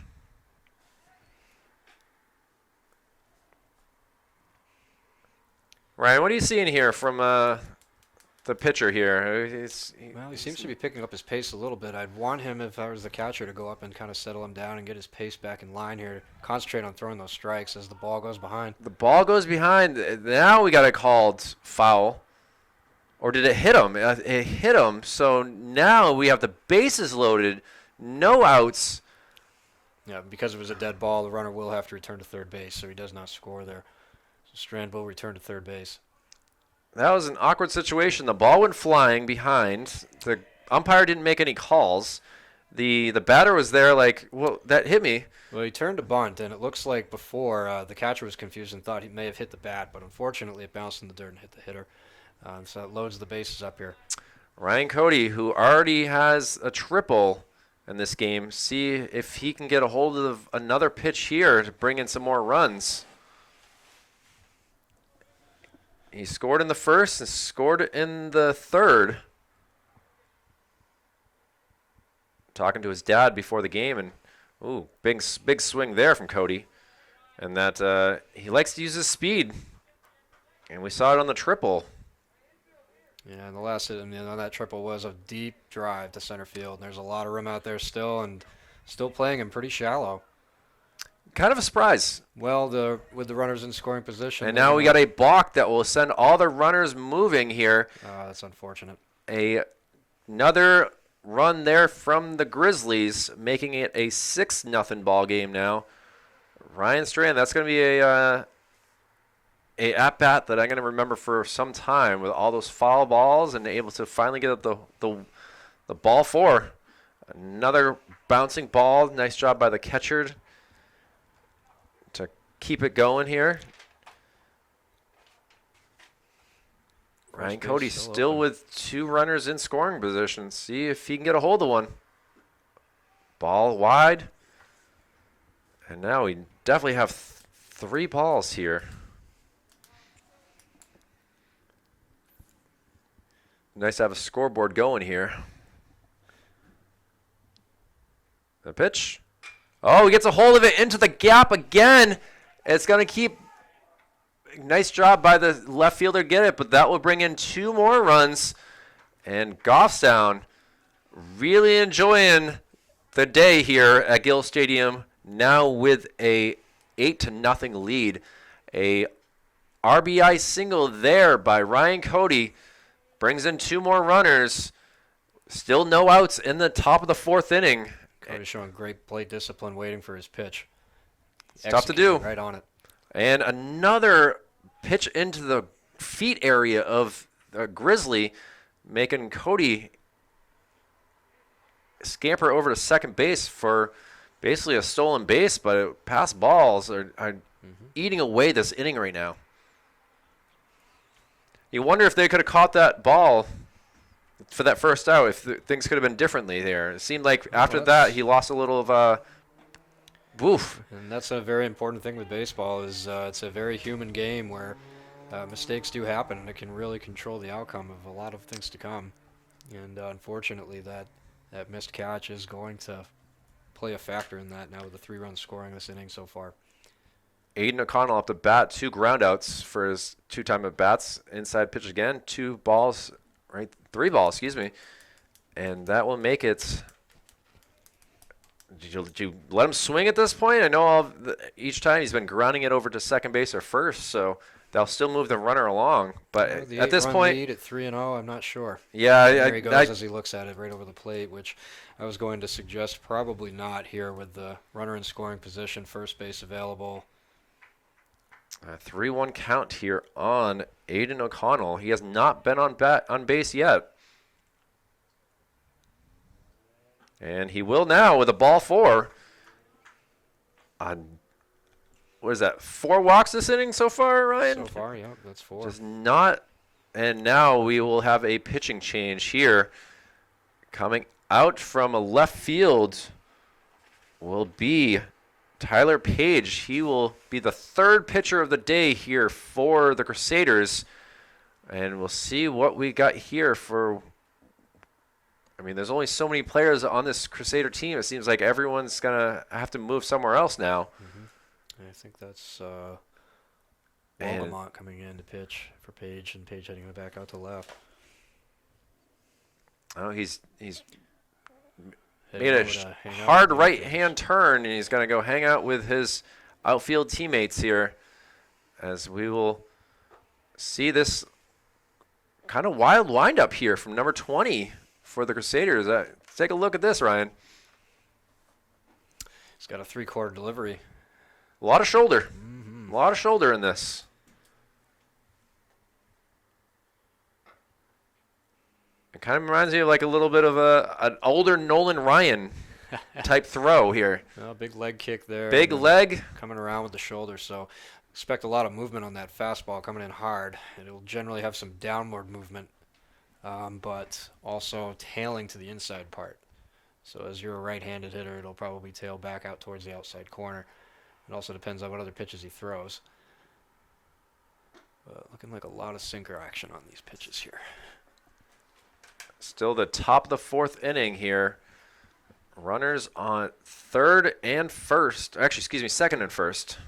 Ryan, what are you seeing here from the pitcher here? Well, he seems to be picking up his pace a little bit. I'd want him, if I was the catcher, to go up and kind of settle him down and get his pace back in line here. Concentrate on throwing those strikes as the ball goes behind. The ball goes behind. Now we got it called foul. Or did it hit him? It hit him. So now we have the bases loaded, no outs. Yeah, because it was a dead ball, the runner will have to return to third base, so he does not score there. So Strand will return to third base. That was an awkward situation. The ball went flying behind. The umpire didn't make any calls. The batter was there like, well, that hit me. Well, he turned to bunt, and it looks like before the catcher was confused and thought he may have hit the bat, but unfortunately it bounced in the dirt and hit the hitter. So it loads the bases up here. Ryan Cody, who already has a triple in this game, see if he can get a hold of another pitch here to bring in some more runs. He scored in the 1st and scored in the 3rd. Talking to his dad before the game, and ooh, big swing there from Cody. And that he likes to use his speed. And we saw it on the triple. Yeah, and the last hit on that triple was a deep drive to center field. And there's a lot of room out there still, and still playing him pretty shallow. Kind of a surprise. Well, with the runners in scoring position. And now we got a balk that will send all the runners moving here. That's unfortunate. Another run there from the Grizzlies, making it a 6-0 ball game now. Ryan Strand, that's going to be a at-bat that I'm going to remember for some time with all those foul balls and able to finally get the ball 4. Another bouncing ball. Nice job by the catcher to keep it going here. Ryan Cody still with 2 runners in scoring position. See if he can get a hold of one. Ball wide. And now we definitely have 3 balls here. Nice to have a scoreboard going here. The pitch. Oh, he gets a hold of it into the gap again. It's going to keep. Nice job by the left fielder to get it, but that will bring in 2 more runs. And Goffstown really enjoying the day here at Gill Stadium, now with a 8-0 lead. A RBI single there by Ryan Cody brings in 2 more runners. Still no outs in the top of the 4th inning. Cody's showing great plate discipline, waiting for his pitch. It's tough to do. Right on it. And another pitch into the feet area of the Grizzly, making Cody scamper over to second base for basically a stolen base, but pass balls are eating away this inning right now. You wonder if they could have caught that ball for that first out, if things could have been differently there. It seemed like after that he lost a little of woof. And that's a very important thing with baseball is it's a very human game where mistakes do happen, and it can really control the outcome of a lot of things to come. And unfortunately, that missed catch is going to play a factor in that now with the 3 runs scoring this inning so far. Aiden O'Connell up to bat, 2 groundouts for his 2-time at bats. Inside pitch again, 3 balls, excuse me. And that will make it. Did you let him swing at this point? I know each time he's been grounding it over to second base or first, so they'll still move the runner along. But at this point, lead at 3-0, I'm not sure. Yeah, there he goes as he looks at it right over the plate, which I was going to suggest probably not here with the runner in scoring position, first base available. 3-1 count here on Aiden O'Connell. He has not been on base yet. And he will now with a ball 4. on, what is that, 4 walks this inning so far, Ryan? So far, yeah, that's 4. Just not. And now we will have a pitching change here. Coming out from a left field will be Tyler Page. He will be the 3rd pitcher of the day here for the Crusaders. And we'll see what we got here for. I mean, there's only so many players on this Crusader team. It seems like everyone's going to have to move somewhere else now. I think that's Walgamont coming in to pitch for Page, and Page heading back out to left. Oh, he's made a hard right-hand turn, and he's going to go hang out with his outfield teammates here, as we will see this kind of wild windup here from number 20 for the Crusaders. Let's take a look at this, Ryan. He's got a 3-quarter delivery. A lot of shoulder. A lot of shoulder in this. It kind of reminds me of like a little bit of an older Nolan Ryan type throw here. Big leg kick there. Big leg. Coming around with the shoulder, so expect a lot of movement on that fastball coming in hard. It'll generally have some downward movement, but also tailing to the inside part. So as you're a right-handed hitter, it'll probably tail back out towards the outside corner. It also depends on what other pitches he throws. But looking like a lot of sinker action on these pitches here. Still the top of the 4th inning here. Runners on 3rd and 1st. Actually, excuse me, 2nd and 1st.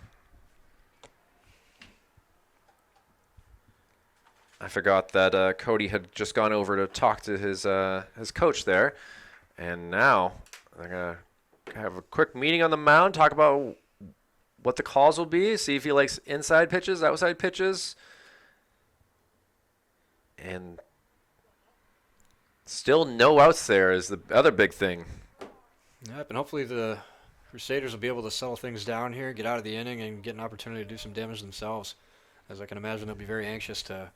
I forgot that Cody had just gone over to talk to his coach there. And now they're going to have a quick meeting on the mound, talk about what the calls will be, see if he likes inside pitches, outside pitches. And still no outs there is the other big thing. Yep, and hopefully the Crusaders will be able to settle things down here, get out of the inning, and get an opportunity to do some damage themselves. As I can imagine, they'll be very anxious to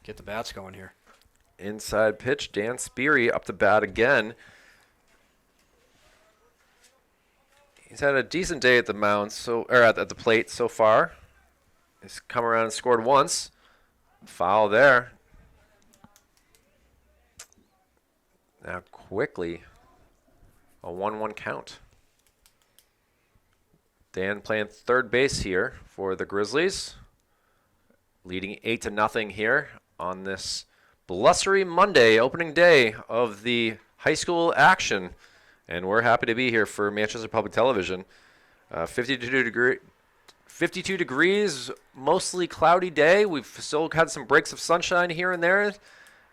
get the bats going here. Inside pitch, Dan Speary up to bat again. He's had a decent day at the mound, at the plate so far. He's come around and scored once. Foul there. Now quickly, a 1-1 count. Dan playing 3rd base here for the Grizzlies, leading 8-0 here on this blustery Monday, opening day of the high school action. And we're happy to be here for Manchester Public Television. 52 degrees, mostly cloudy day. We've still had some breaks of sunshine here and there.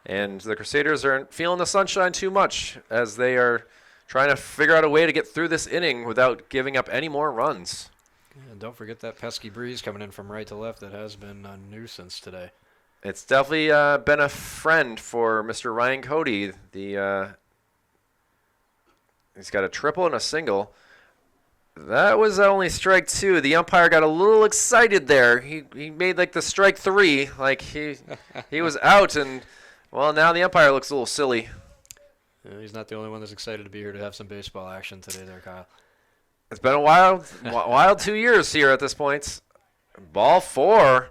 And the Crusaders aren't feeling the sunshine too much as they are trying to figure out a way to get through this inning without giving up any more runs. And don't forget that pesky breeze coming in from right to left that has been a nuisance today. It's definitely been a friend for Mr. Ryan Cody. He's got a triple and a single. That was only strike 2. The umpire got a little excited there. He made like the strike 3, like he was out, and well, now the umpire looks a little silly. Yeah, he's not the only one that's excited to be here to have some baseball action today there, Kyle. It's been a wild 2 years here at this point. Ball 4,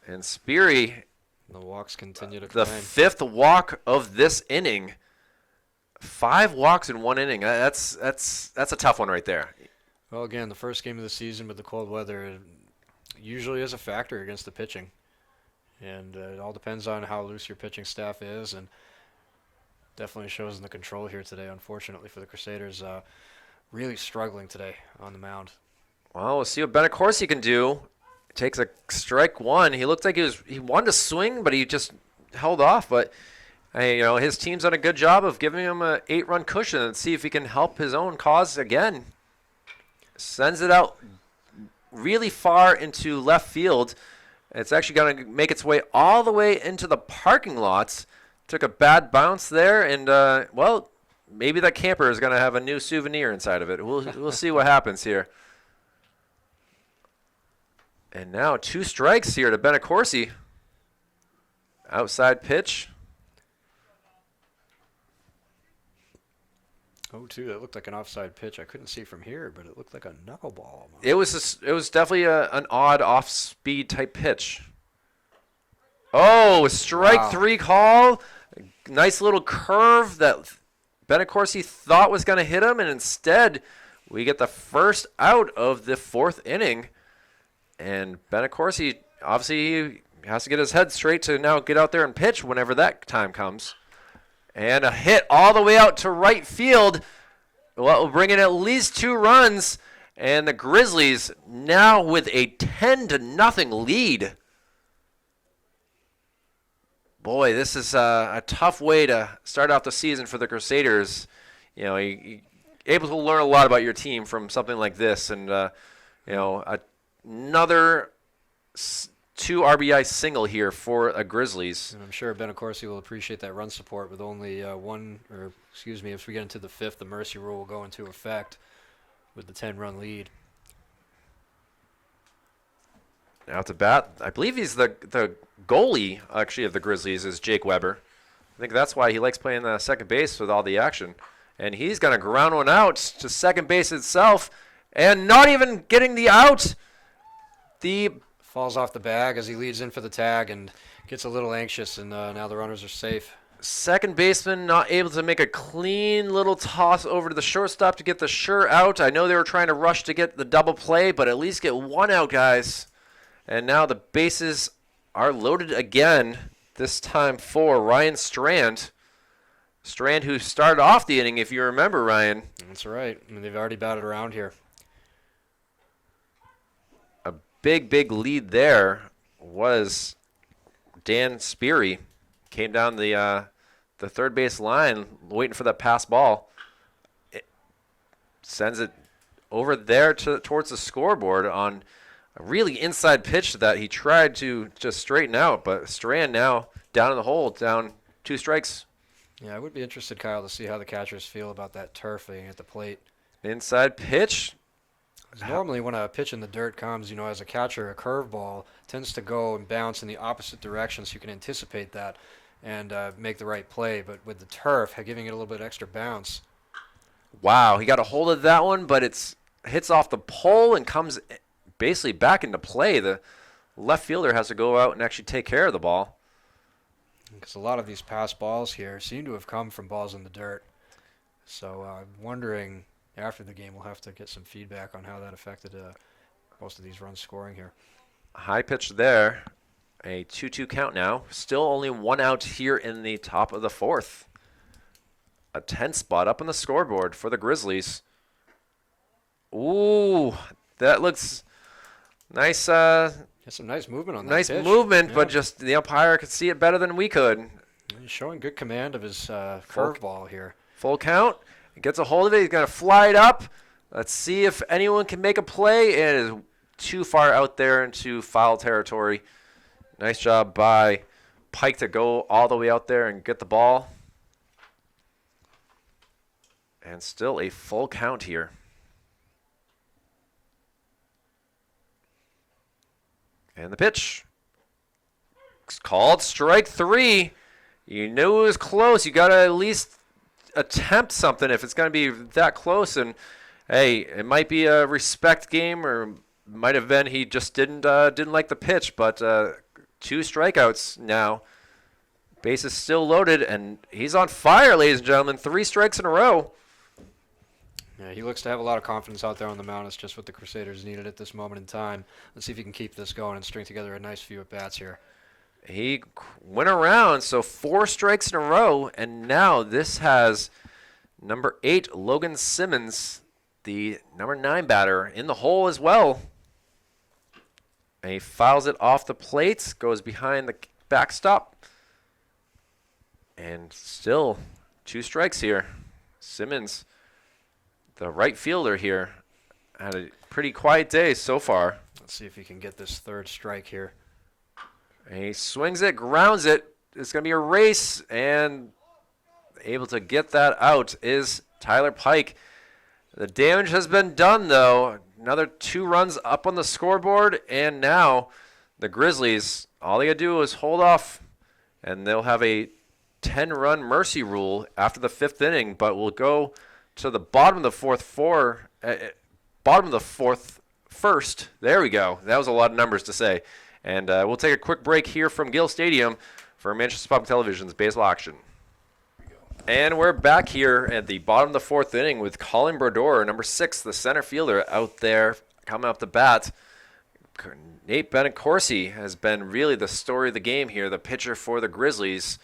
and Speary. The walks continue to the climb. 5th walk of this inning. 5 walks in 1 inning. That's a tough one right there. Well, again, the first game of the season with the cold weather usually is a factor against the pitching. And it all depends on how loose your pitching staff is, and definitely shows in the control here today, unfortunately, for the Crusaders. Really struggling today on the mound. Well, we'll see what Benacorsi can do. Takes a strike 1. He looked like he wanted to swing, but he just held off. But his team's done a good job of giving him an 8-run cushion and see if he can help his own cause again. Sends it out really far into left field. It's actually going to make its way all the way into the parking lots. Took a bad bounce there, and maybe that camper is going to have a new souvenir inside of it. We'll see what happens here. And now 2 strikes here to Benacorsi. Outside pitch. 0-2. That looked like an offside pitch. I couldn't see from here, but it looked like a knuckleball almost. It was definitely an odd off-speed type pitch. Oh, strike 3 call. Nice little curve that Benacorsi thought was going to hit him, and instead we get the first out of the 4th inning. And Benacorsi, obviously, he has to get his head straight to now get out there and pitch whenever that time comes. And a hit all the way out to right field. Well, we'll bring in at least 2 runs. And the Grizzlies now with a 10-0 lead. Boy, this is a tough way to start off the season for the Crusaders. You know, you're able to learn a lot about your team from something like this. And, you know, another 2 RBI single here for the Grizzlies. And I'm sure Benacorsi will appreciate that run support with only if we get into the 5th, the mercy rule will go into effect with the 10-run lead. Out to bat, I believe he's the goalie, actually, of the Grizzlies is Jake Weber. I think that's why he likes playing the second base with all the action. And he's going to ground one out to second base itself and not even getting the out. The falls off the bag as he leads in for the tag and gets a little anxious, and now the runners are safe. Second baseman not able to make a clean little toss over to the shortstop to get the sure out. I know they were trying to rush to get the double play, but at least get 1 out, guys. And now the bases are loaded again, this time for Ryan Strand. Strand, who started off the inning, if you remember, Ryan. That's right. I mean, they've already batted around here. A big lead there was Dan Speary. Came down the third base line, waiting for that pass ball. It sends it over there towards the scoreboard on a really inside pitch that he tried to just straighten out, but Strand now down in the hole, down 2 strikes. Yeah, I would be interested, Kyle, to see how the catchers feel about that turf being at the plate. Inside pitch. Normally when a pitch in the dirt comes, as a catcher, a curveball tends to go and bounce in the opposite direction, so you can anticipate that and make the right play. But with the turf, giving it a little bit extra bounce. Wow, he got a hold of that one, but it hits off the pole and comes basically back into play. The left fielder has to go out and actually take care of the ball. Because a lot of these pass balls here seem to have come from balls in the dirt. So I'm wondering, after the game, we'll have to get some feedback on how that affected most of these runs scoring here. High pitch there. A 2-2 count now. Still only 1 out here in the top of the 4th. A 10 spot up on the scoreboard for the Grizzlies. Ooh, that looks nice. Some nice movement on that nice pitch. movement, yeah. But just the umpire could see it better than we could. He's showing good command of his curveball here. Full count. He gets a hold of it. He's going to fly it up. Let's see if anyone can make a play. It is too far out there into foul territory. Nice job by Pike to go all the way out there and get the ball. And still a full count here. And the pitch. It's called strike 3. You knew it was close. You got to at least attempt something if it's going to be that close. And, hey, it might be a respect game, or might have been he just didn't like the pitch. But 2 strikeouts now. Base is still loaded, and he's on fire, ladies and gentlemen. 3 strikes in a row. Yeah, he looks to have a lot of confidence out there on the mound. It's just what the Crusaders needed at this moment in time. Let's see if he can keep this going and string together a nice few at-bats here. He went around, so 4 strikes in a row, and now this has number 8, Logan Simmons, the number 9 batter, in the hole as well. And he fouls it off the plate, goes behind the backstop, and still 2 strikes here. Simmons, the right fielder here, had a pretty quiet day so far. Let's see if he can get this 3rd strike here. And he swings it, grounds it. It's going to be a race, and able to get that out is Tyler Pike. The damage has been done, though. Another 2 runs up on the scoreboard, and now the Grizzlies, all they got to do is hold off, and they'll have a 10-run mercy rule after the 5th inning, but we'll go to the bottom of the fourth first. There we go. That was a lot of numbers to say. And we'll take a quick break here from Gill Stadium for Manchester Public Television's baseball action. And we're back here at the bottom of the fourth inning with Colin Brodeur, number 6, the center fielder out there coming up the bat. Nate Benacorsi has been really the story of the game here, the pitcher for the Grizzlies.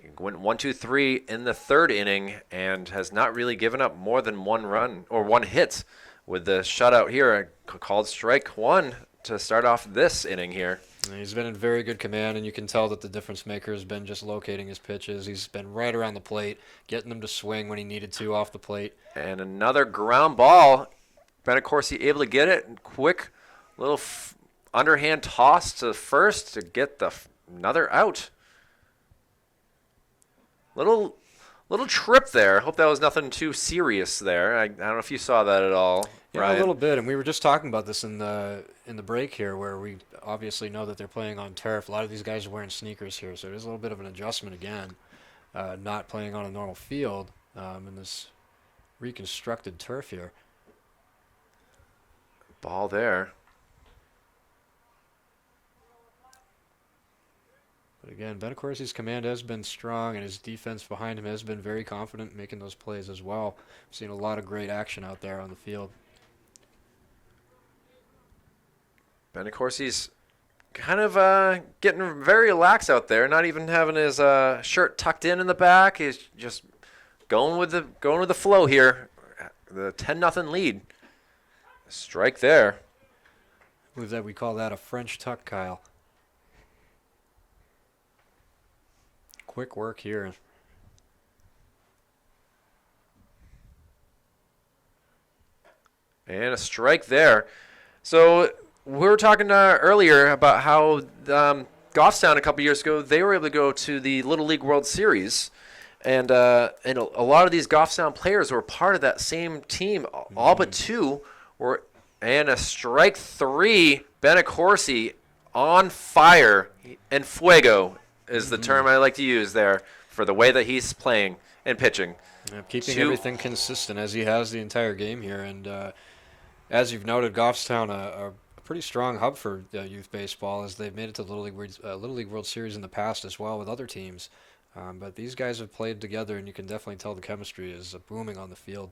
He went 1-2-3 in the third inning and has not really given up more than one run or one hit with the shutout here, called strike one to start off this inning here. He's been in very good command, and you can tell that the difference maker has been just locating his pitches. He's been right around the plate, getting them to swing when he needed to off the plate. And another ground ball. Benacorsi able to get it. Quick little underhand toss to first to get another out. Little trip there. Hope that was nothing too serious there. I don't know if you saw that at all. Yeah, Ryan. A little bit, and we were just talking about this in the break here, where we obviously know that they're playing on turf. A lot of these guys are wearing sneakers here, so it is a little bit of an adjustment again, not playing on a normal field in this reconstructed turf here. Ball there. But again, Benacorsi's command has been strong, and his defense behind him has been very confident making those plays as well. We've seen a lot of great action out there on the field. Benacorsi's kind of getting very relaxed out there, not even having his shirt tucked in the back. He's just going with the flow here. The 10-0 lead. Strike there. I believe that we call that a French tuck, Kyle. Quick work here. And a strike there. So we were talking earlier about how Goffstown a couple years ago, they were able to go to the Little League World Series. And a lot of these Goffstown players were part of that same team. All but two were. And a strike 3, Benacorsi on fire. And fuego is the term I like to use there for the way that he's playing and pitching. Yeah, keeping everything consistent as he has the entire game here. And as you've noted, Goffstown, a pretty strong hub for youth baseball, as they've made it to Little League World Series in the past as well with other teams. But these guys have played together, and you can definitely tell the chemistry is booming on the field.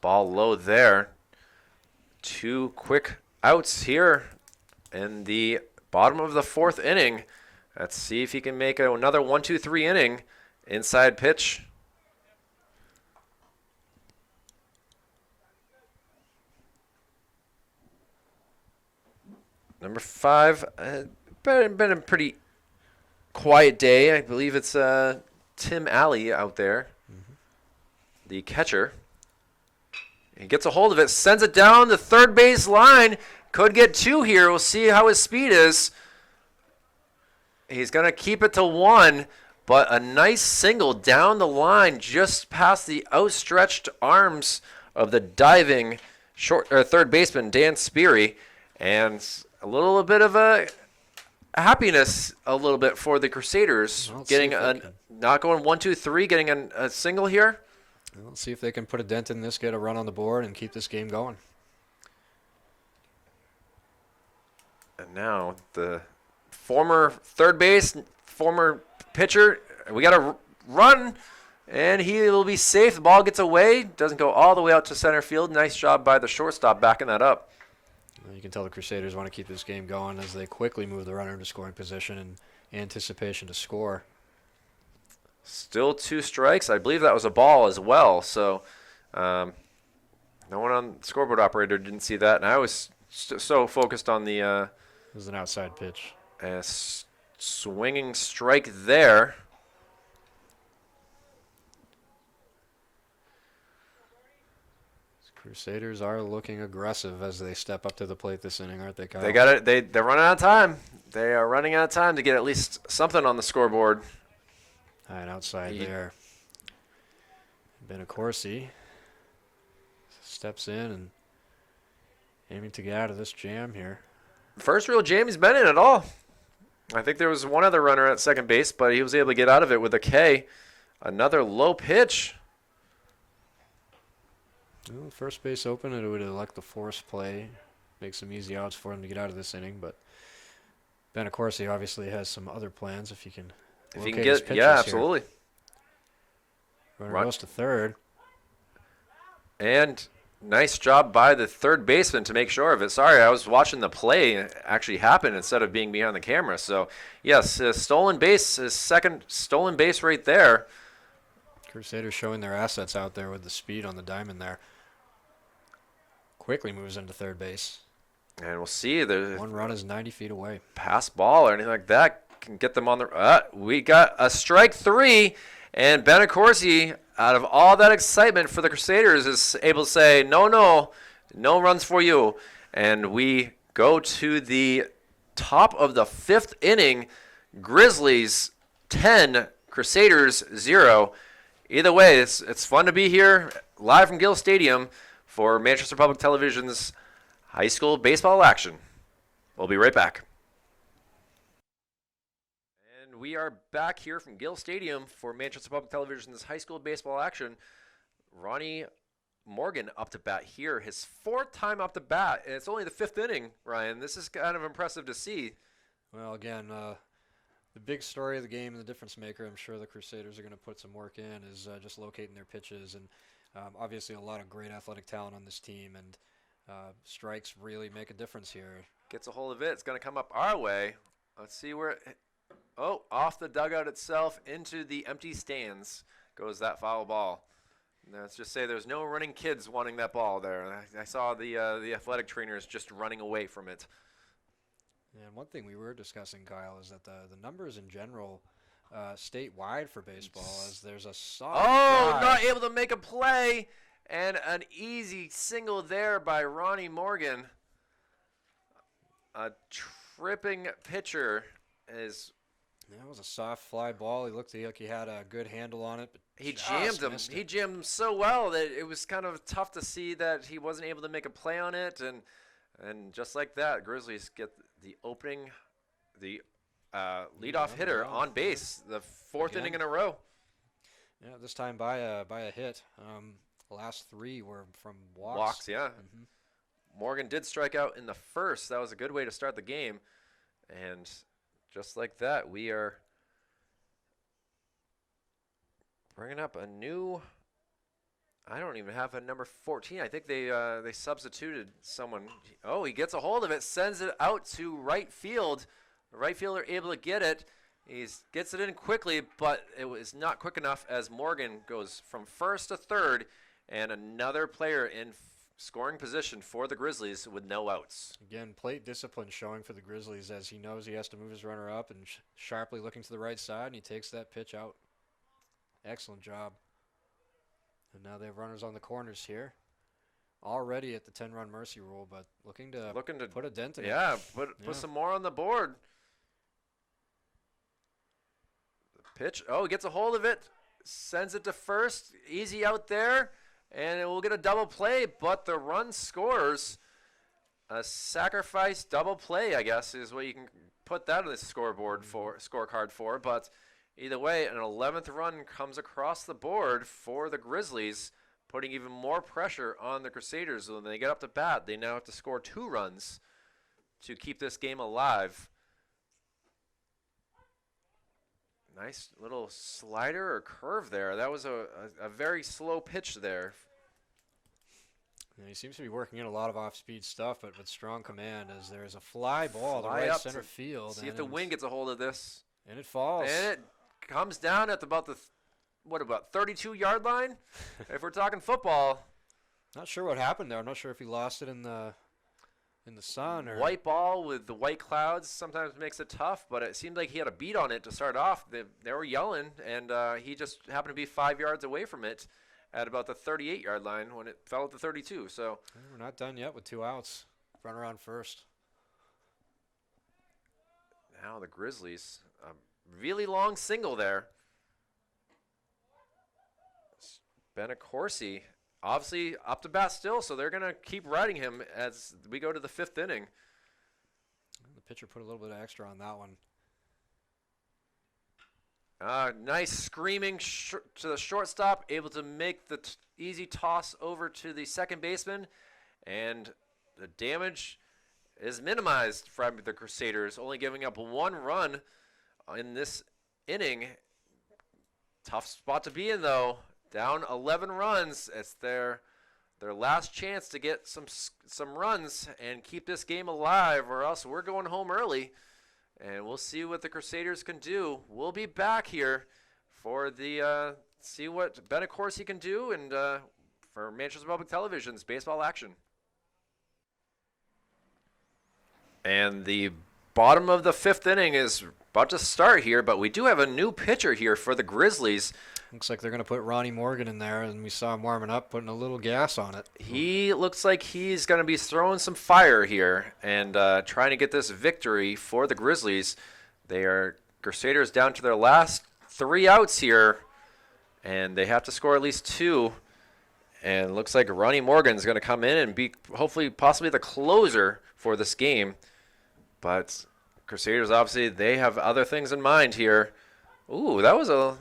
Ball low there. 2 quick outs here in the bottom of the fourth inning. Let's see if he can make another 1-2-3 inning. Inside pitch. Number 5, been a pretty quiet day. I believe it's Tim Alley out there, the catcher. He gets a hold of it, sends it down the third base line. Could get 2 here. We'll see how his speed is. He's going to keep it to 1, but a nice single down the line just past the outstretched arms of the diving third baseman, Dan Speary. And a little bit of a happiness for the Crusaders. Getting not going 1-2-3, getting a single here. Let's see if they can put a dent in this, get a run on the board, and keep this game going. And now the former third base, former pitcher, we got to run, and he will be safe. The ball gets away, doesn't go all the way out to center field. Nice job by the shortstop backing that up. You can tell the Crusaders want to keep this game going as they quickly move the runner into scoring position in anticipation to score. Still 2 strikes. I believe that was a ball as well. So no one on the scoreboard operator didn't see that. And I was so focused on the it was an outside pitch. Swinging strike there. Crusaders are looking aggressive as they step up to the plate this inning, aren't they, Kyle? They got it. They're running out of time. They are running out of time to get at least something on the scoreboard. All right, outside there. Benacorsi steps in and aiming to get out of this jam here. First real jam he's been in at all. I think there was one other runner at second base, but he was able to get out of it with a K. Another low pitch. Well, first base open, it would elect the force play. Make some easy outs for him to get out of this inning, but Benacorsi obviously has some other plans if he can If you locate can his get, pitches yeah, here. absolutely. Runner goes to third. And nice job by the third baseman to make sure of it. Sorry, I was watching the play actually happen instead of being behind the camera. So, yes, stolen base, his second stolen base right there. Crusaders showing their assets out there with the speed on the diamond there. Quickly moves into third base. And we'll see. The one run is 90 feet away. Pass ball or anything like that can get them on the. We got a strike 3, and Benacorsi, out of all that excitement for the Crusaders, is able to say, no runs for you. And we go to the top of the 5th inning. Grizzlies 10, Crusaders 0. Either way, it's fun to be here live from Gill Stadium for Manchester Public Television's high school baseball action. We'll be right back. And we are back here from Gill Stadium for Manchester Public Television's high school baseball action. Ronnie Morgan up to bat here, his 4th time up to bat, and it's only the 5th inning, Ryan. This is kind of impressive to see. Well, again, the big story of the game and the difference maker, I'm sure the Crusaders are going to put some work in, is just locating their pitches. And obviously a lot of great athletic talent on this team, and strikes really make a difference here. Gets a hold of it. It's going to come up our way. Let's see where off the dugout itself into the empty stands goes that foul ball. Now, let's just say there's no running kids wanting that ball there. I saw the athletic trainers just running away from it. And one thing we were discussing, Kyle, is that the numbers in general statewide for baseball, as there's a soft drive. Not able to make a play, and an easy single there by Ronnie Morgan. A tripping pitcher is. That was a soft fly ball. He looked like he had a good handle on it, but he jammed him. He jammed him so well that it was kind of tough to see that he wasn't able to make a play on it, and just like that, Grizzlies get the leadoff hitter on base, the 4th inning in a row. Yeah, this time by a hit. The last 3 were from walks. Walks, yeah. Mm-hmm. Morgan did strike out in the 1st. That was a good way to start the game. And just like that, we are bringing up a new. I don't even have a number 14. I think they substituted someone. Oh, he gets a hold of it, sends it out to right field. The right fielder able to get it. He gets it in quickly, but it was not quick enough as Morgan goes from 1st to 3rd, and another player in scoring position for the Grizzlies with no outs. Again, plate discipline showing for the Grizzlies as he knows he has to move his runner up and sharply looking to the right side, and he takes that pitch out. Excellent job. And now they have runners on the corners here. Already at the 10-run mercy rule, but looking to put a dent in it. Yeah, put some more on the board. The pitch. Oh, he gets a hold of it. Sends it to 1st. Easy out there. And it will get a double play, but the run scores. A sacrifice double play, I guess, is what you can put that on the scorecard for. But either way, an 11th run comes across the board for the Grizzlies, putting even more pressure on the Crusaders. When they get up to bat, they now have to score 2 runs to keep this game alive. Nice little slider or curve there. That was a very slow pitch there. And he seems to be working in a lot of off-speed stuff, but with strong command, as there's a fly ball to right center field. See if the wind gets a hold of this. And it falls. And it comes down at about the 32-yard line? If we're talking football. Not sure what happened there. I'm not sure if he lost it in the sun or. White ball with the white clouds sometimes makes it tough, but it seemed like he had a beat on it to start off. They were yelling, and he just happened to be 5 yards away from it at about the 38-yard line when it fell at the 32. So we're not done yet with 2 outs. Runner on 1st. Now the Grizzlies, a really long single there. Benacorsi, obviously up to bat still, so they're going to keep riding him as we go to the 5th inning. The pitcher put a little bit of extra on that one. Nice screaming to the shortstop, able to make the easy toss over to the second baseman, and the damage is minimized from the Crusaders, only giving up 1 run in this inning. Tough spot to be in, though. Down 11 runs. It's their last chance to get some runs and keep this game alive, or else we're going home early. And we'll see what the Crusaders can do. We'll be back here for the see what Ben Corsi can do, and for Manchester Public Television's baseball action. And the bottom of the 5th inning is about to start here, but we do have a new pitcher here for the Grizzlies. Looks like they're going to put Ronnie Morgan in there, and we saw him warming up, putting a little gas on it. He looks like he's going to be throwing some fire here and trying to get this victory for the Grizzlies. They are Crusaders down to their last 3 outs here, and they have to score at least 2. And it looks like Ronnie Morgan's going to come in and be hopefully possibly the closer for this game. But Crusaders, obviously, they have other things in mind here. Ooh, that was a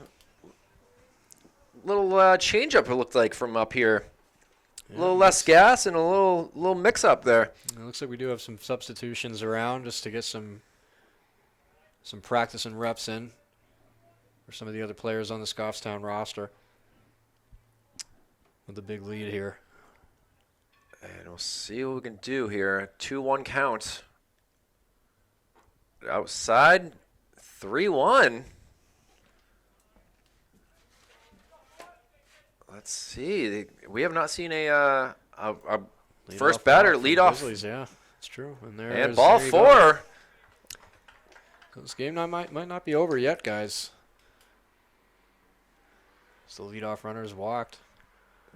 little change-up, it looked like, from up here. A little less gas and a little mix-up there. It looks like we do have some substitutions around just to get some practice and reps in for some of the other players on this Goffstown roster with the big lead here. And we'll see what we can do here. 2-1 count. Outside, 3-1. Let's see. We have not seen a first batter lead off. Grizzlies, yeah, it's true. And ball 4. This game might not be over yet, guys. So the leadoff runner is walked.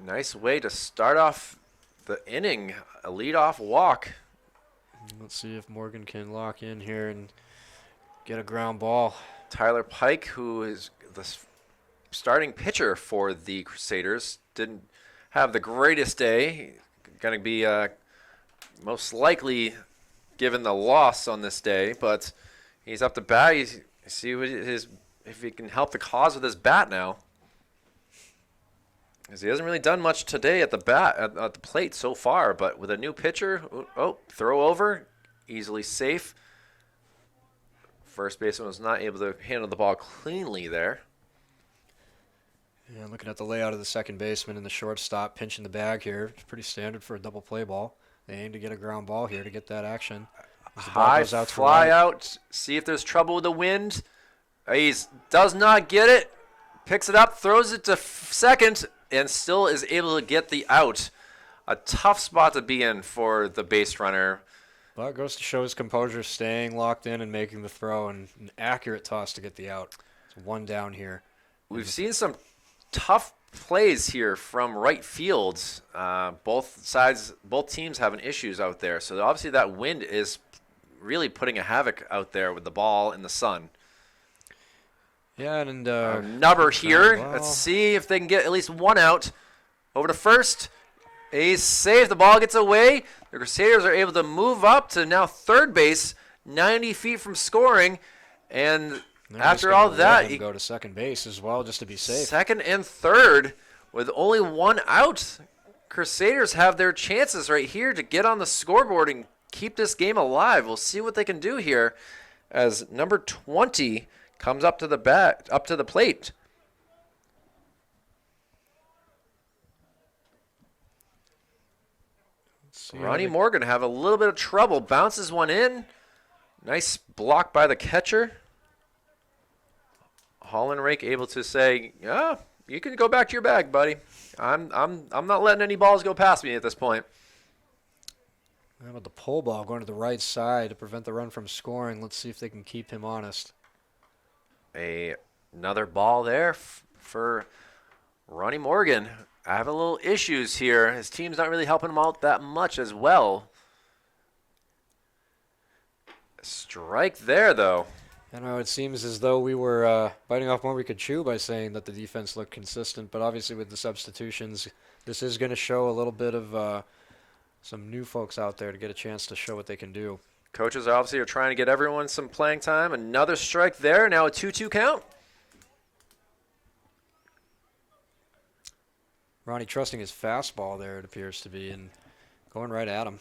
Nice way to start off the inning. A leadoff walk. Let's see if Morgan can lock in here and get a ground ball. Tyler Pike, who is the starting pitcher for the Crusaders, didn't have the greatest day. Going to be most likely given the loss on this day, but he's up to bat. See what if he can help the cause with his bat now. Because he hasn't really done much today at the bat at the plate so far, but with a new pitcher, throw over, easily safe. First baseman was not able to handle the ball cleanly there. Yeah, looking at the layout of the second baseman and the shortstop pinching the bag here, it's pretty standard for a double play ball. They aim to get a ground ball here to get that action. As the ball High goes out fly to out, see if there's trouble with the wind. He does not get it, picks it up, throws it to second, and still is able to get the out. A tough spot to be in for the base runner. Well, it goes to show his composure, staying locked in and making the throw, and an accurate toss to get the out. It's 1 down here. We've seen some tough plays here from right field. Both teams having issues out there. So obviously that wind is really putting a havoc out there with the ball in the sun. Yeah, and Nubber here. Let's see if they can get at least 1 out. Over to first. He's safe. The ball gets away. The Crusaders are able to move up to now third base, 90 feet from scoring. And after all that, he go to second base as well just to be safe. Second and third with only 1 out. Crusaders have their chances right here to get on the scoreboard and keep this game alive. We'll see what they can do here as number 20 comes up to the plate. Ronnie Morgan have a little bit of trouble. Bounces one in. Nice block by the catcher. Hollenrake able to say, "Yeah, you can go back to your bag, buddy. I'm not letting any balls go past me at this point." How about the pull ball going to the right side to prevent the run from scoring? Let's see if they can keep him honest. Another ball there for Ronnie Morgan. I have a little issues here. His team's not really helping him out that much as well. Strike there, though. I know it seems as though we were biting off more we could chew by saying that the defense looked consistent, but obviously with the substitutions, this is going to show a little bit of some new folks out there to get a chance to show what they can do. Coaches obviously are trying to get everyone some playing time. Another strike there. Now a 2-2 count. Ronnie trusting his fastball there, it appears to be, and going right at him.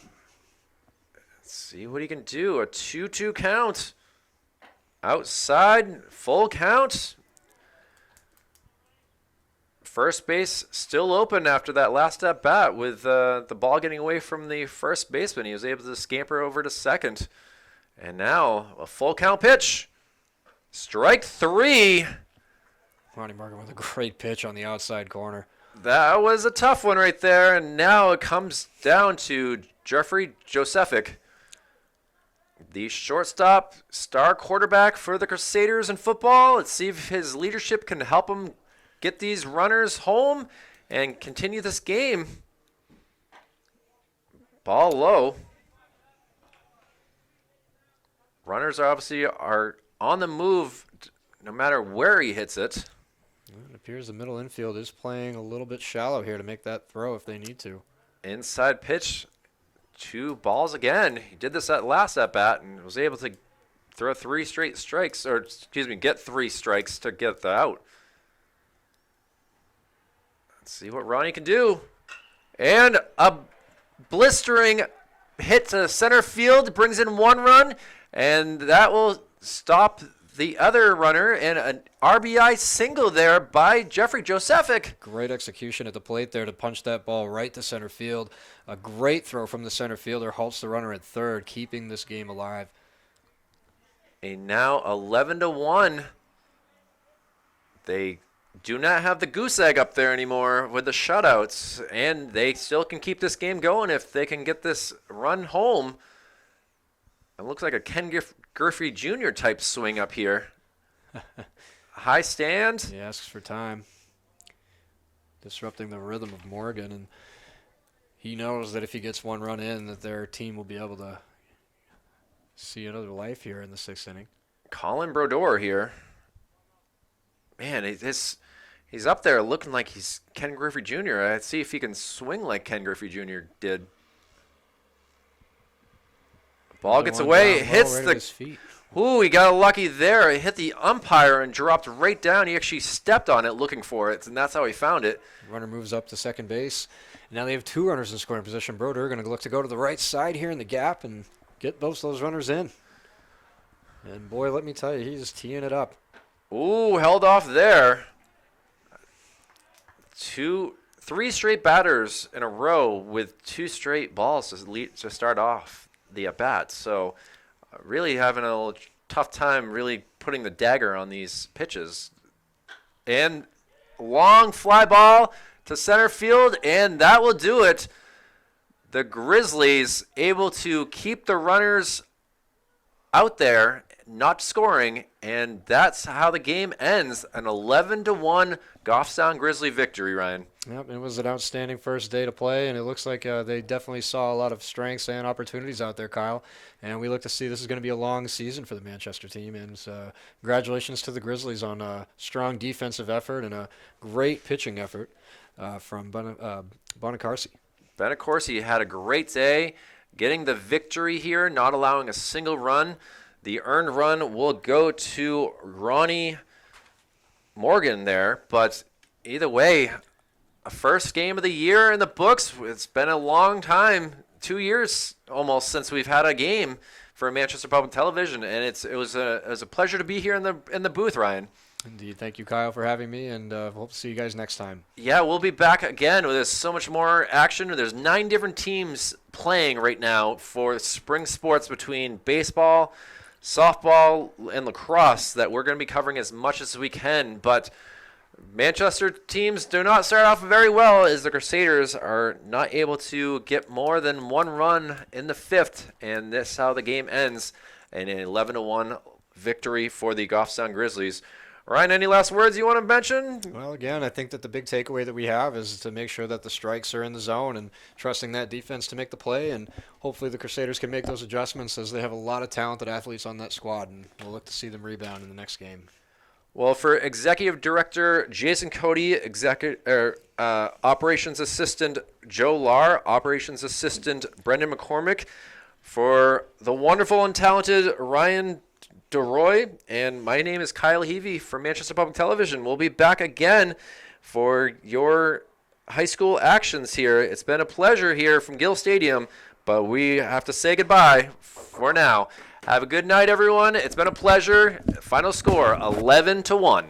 Let's see what he can do. A 2-2 count. Outside, full count. First base still open after that last at bat with the ball getting away from the first baseman. He was able to scamper over to second. And now a full count pitch. Strike 3. Ronnie Morgan with a great pitch on the outside corner. That was a tough one right there. And now it comes down to Jeffrey Josephic, the shortstop, star quarterback for the Crusaders in football. Let's see if his leadership can help him get these runners home and continue this game. Ball low. Runners are on the move no matter where he hits it. It appears the middle infield is playing a little bit shallow here to make that throw if they need to. Inside pitch. 2 balls again. He did this at last at bat and was able to throw 3 straight strikes, or excuse me, get 3 strikes to get the out. Let's see what Ronnie can do. And a blistering hit to center field brings in 1 run, and that will stop the other runner, and an RBI single there by Jeffrey Josephic. Great execution at the plate there to punch that ball right to center field. A great throw from the center fielder halts the runner at third, keeping this game alive. And now 11-1. They do not have the goose egg up there anymore with the shutouts, and they still can keep this game going if they can get this run home. It looks like a Ken Griffey Jr. type swing up here. High stand. He asks for time. Disrupting the rhythm of Morgan, and he knows that if he gets 1 run in, that their team will be able to see another life here in the 6th inning. Colin Brodeur here. Man, he's up there looking like he's Ken Griffey Jr. Let's see if he can swing like Ken Griffey Jr. did. Ball gets away, hits right the feet. Ooh, he got lucky there. It hit the umpire and dropped right down. He actually stepped on it looking for it, and that's how he found it. Runner moves up to second base. And now they have 2 runners in scoring position. Brodeur going to look to go to the right side here in the gap and get both those runners in. And boy, let me tell you, he's teeing it up. Ooh, held off there. 3 straight batters in a row with 2 straight balls to start off the at-bat. So really having a tough time really putting the dagger on these pitches. And long fly ball to center field, and that will do it. The Grizzlies able to keep the runners out there, not scoring, and that's how the game ends. An 11-1 Goffstown Grizzly victory, Ryan. Yep, it was an outstanding first day to play, and it looks like they definitely saw a lot of strengths and opportunities out there, Kyle. And we look to see this is going to be a long season for the Manchester team. And congratulations to the Grizzlies on a strong defensive effort and a great pitching effort from Bonacarsi. Bonacarsi had a great day, getting the victory here, not allowing a single run. The earned run will go to Ronnie Morgan there, but either way, a first game of the year in the books. It's been a long time, 2 years almost since we've had a game for Manchester Public Television, and it was a pleasure to be here in the booth, Ryan. Indeed. Thank you, Kyle, for having me, and hope to see you guys next time. Yeah, we'll be back again. There's so much more action. There's 9 different teams playing right now for spring sports between baseball, softball, and lacrosse that we're going to be covering as much as we can. But Manchester teams do not start off very well, as the Crusaders are not able to get more than 1 run in the 5th, and that's how the game ends in an 11-1 victory for the Goffstown Grizzlies. Ryan, any last words you want to mention? Well, again, I think that the big takeaway that we have is to make sure that the strikes are in the zone and trusting that defense to make the play, and hopefully the Crusaders can make those adjustments, as they have a lot of talented athletes on that squad, and we'll look to see them rebound in the next game. Well, for Executive Director Jason Cody, Operations Assistant Joe Lahr, Operations Assistant Brendan McCormick, for the wonderful and talented Ryan DeRoy, and my name is Kyle Heavey from Manchester Public Television. We'll be back again for your high school actions here. It's been a pleasure here from Gill Stadium, but we have to say goodbye for now. Have a good night, everyone. It's been a pleasure. Final score, 11-1.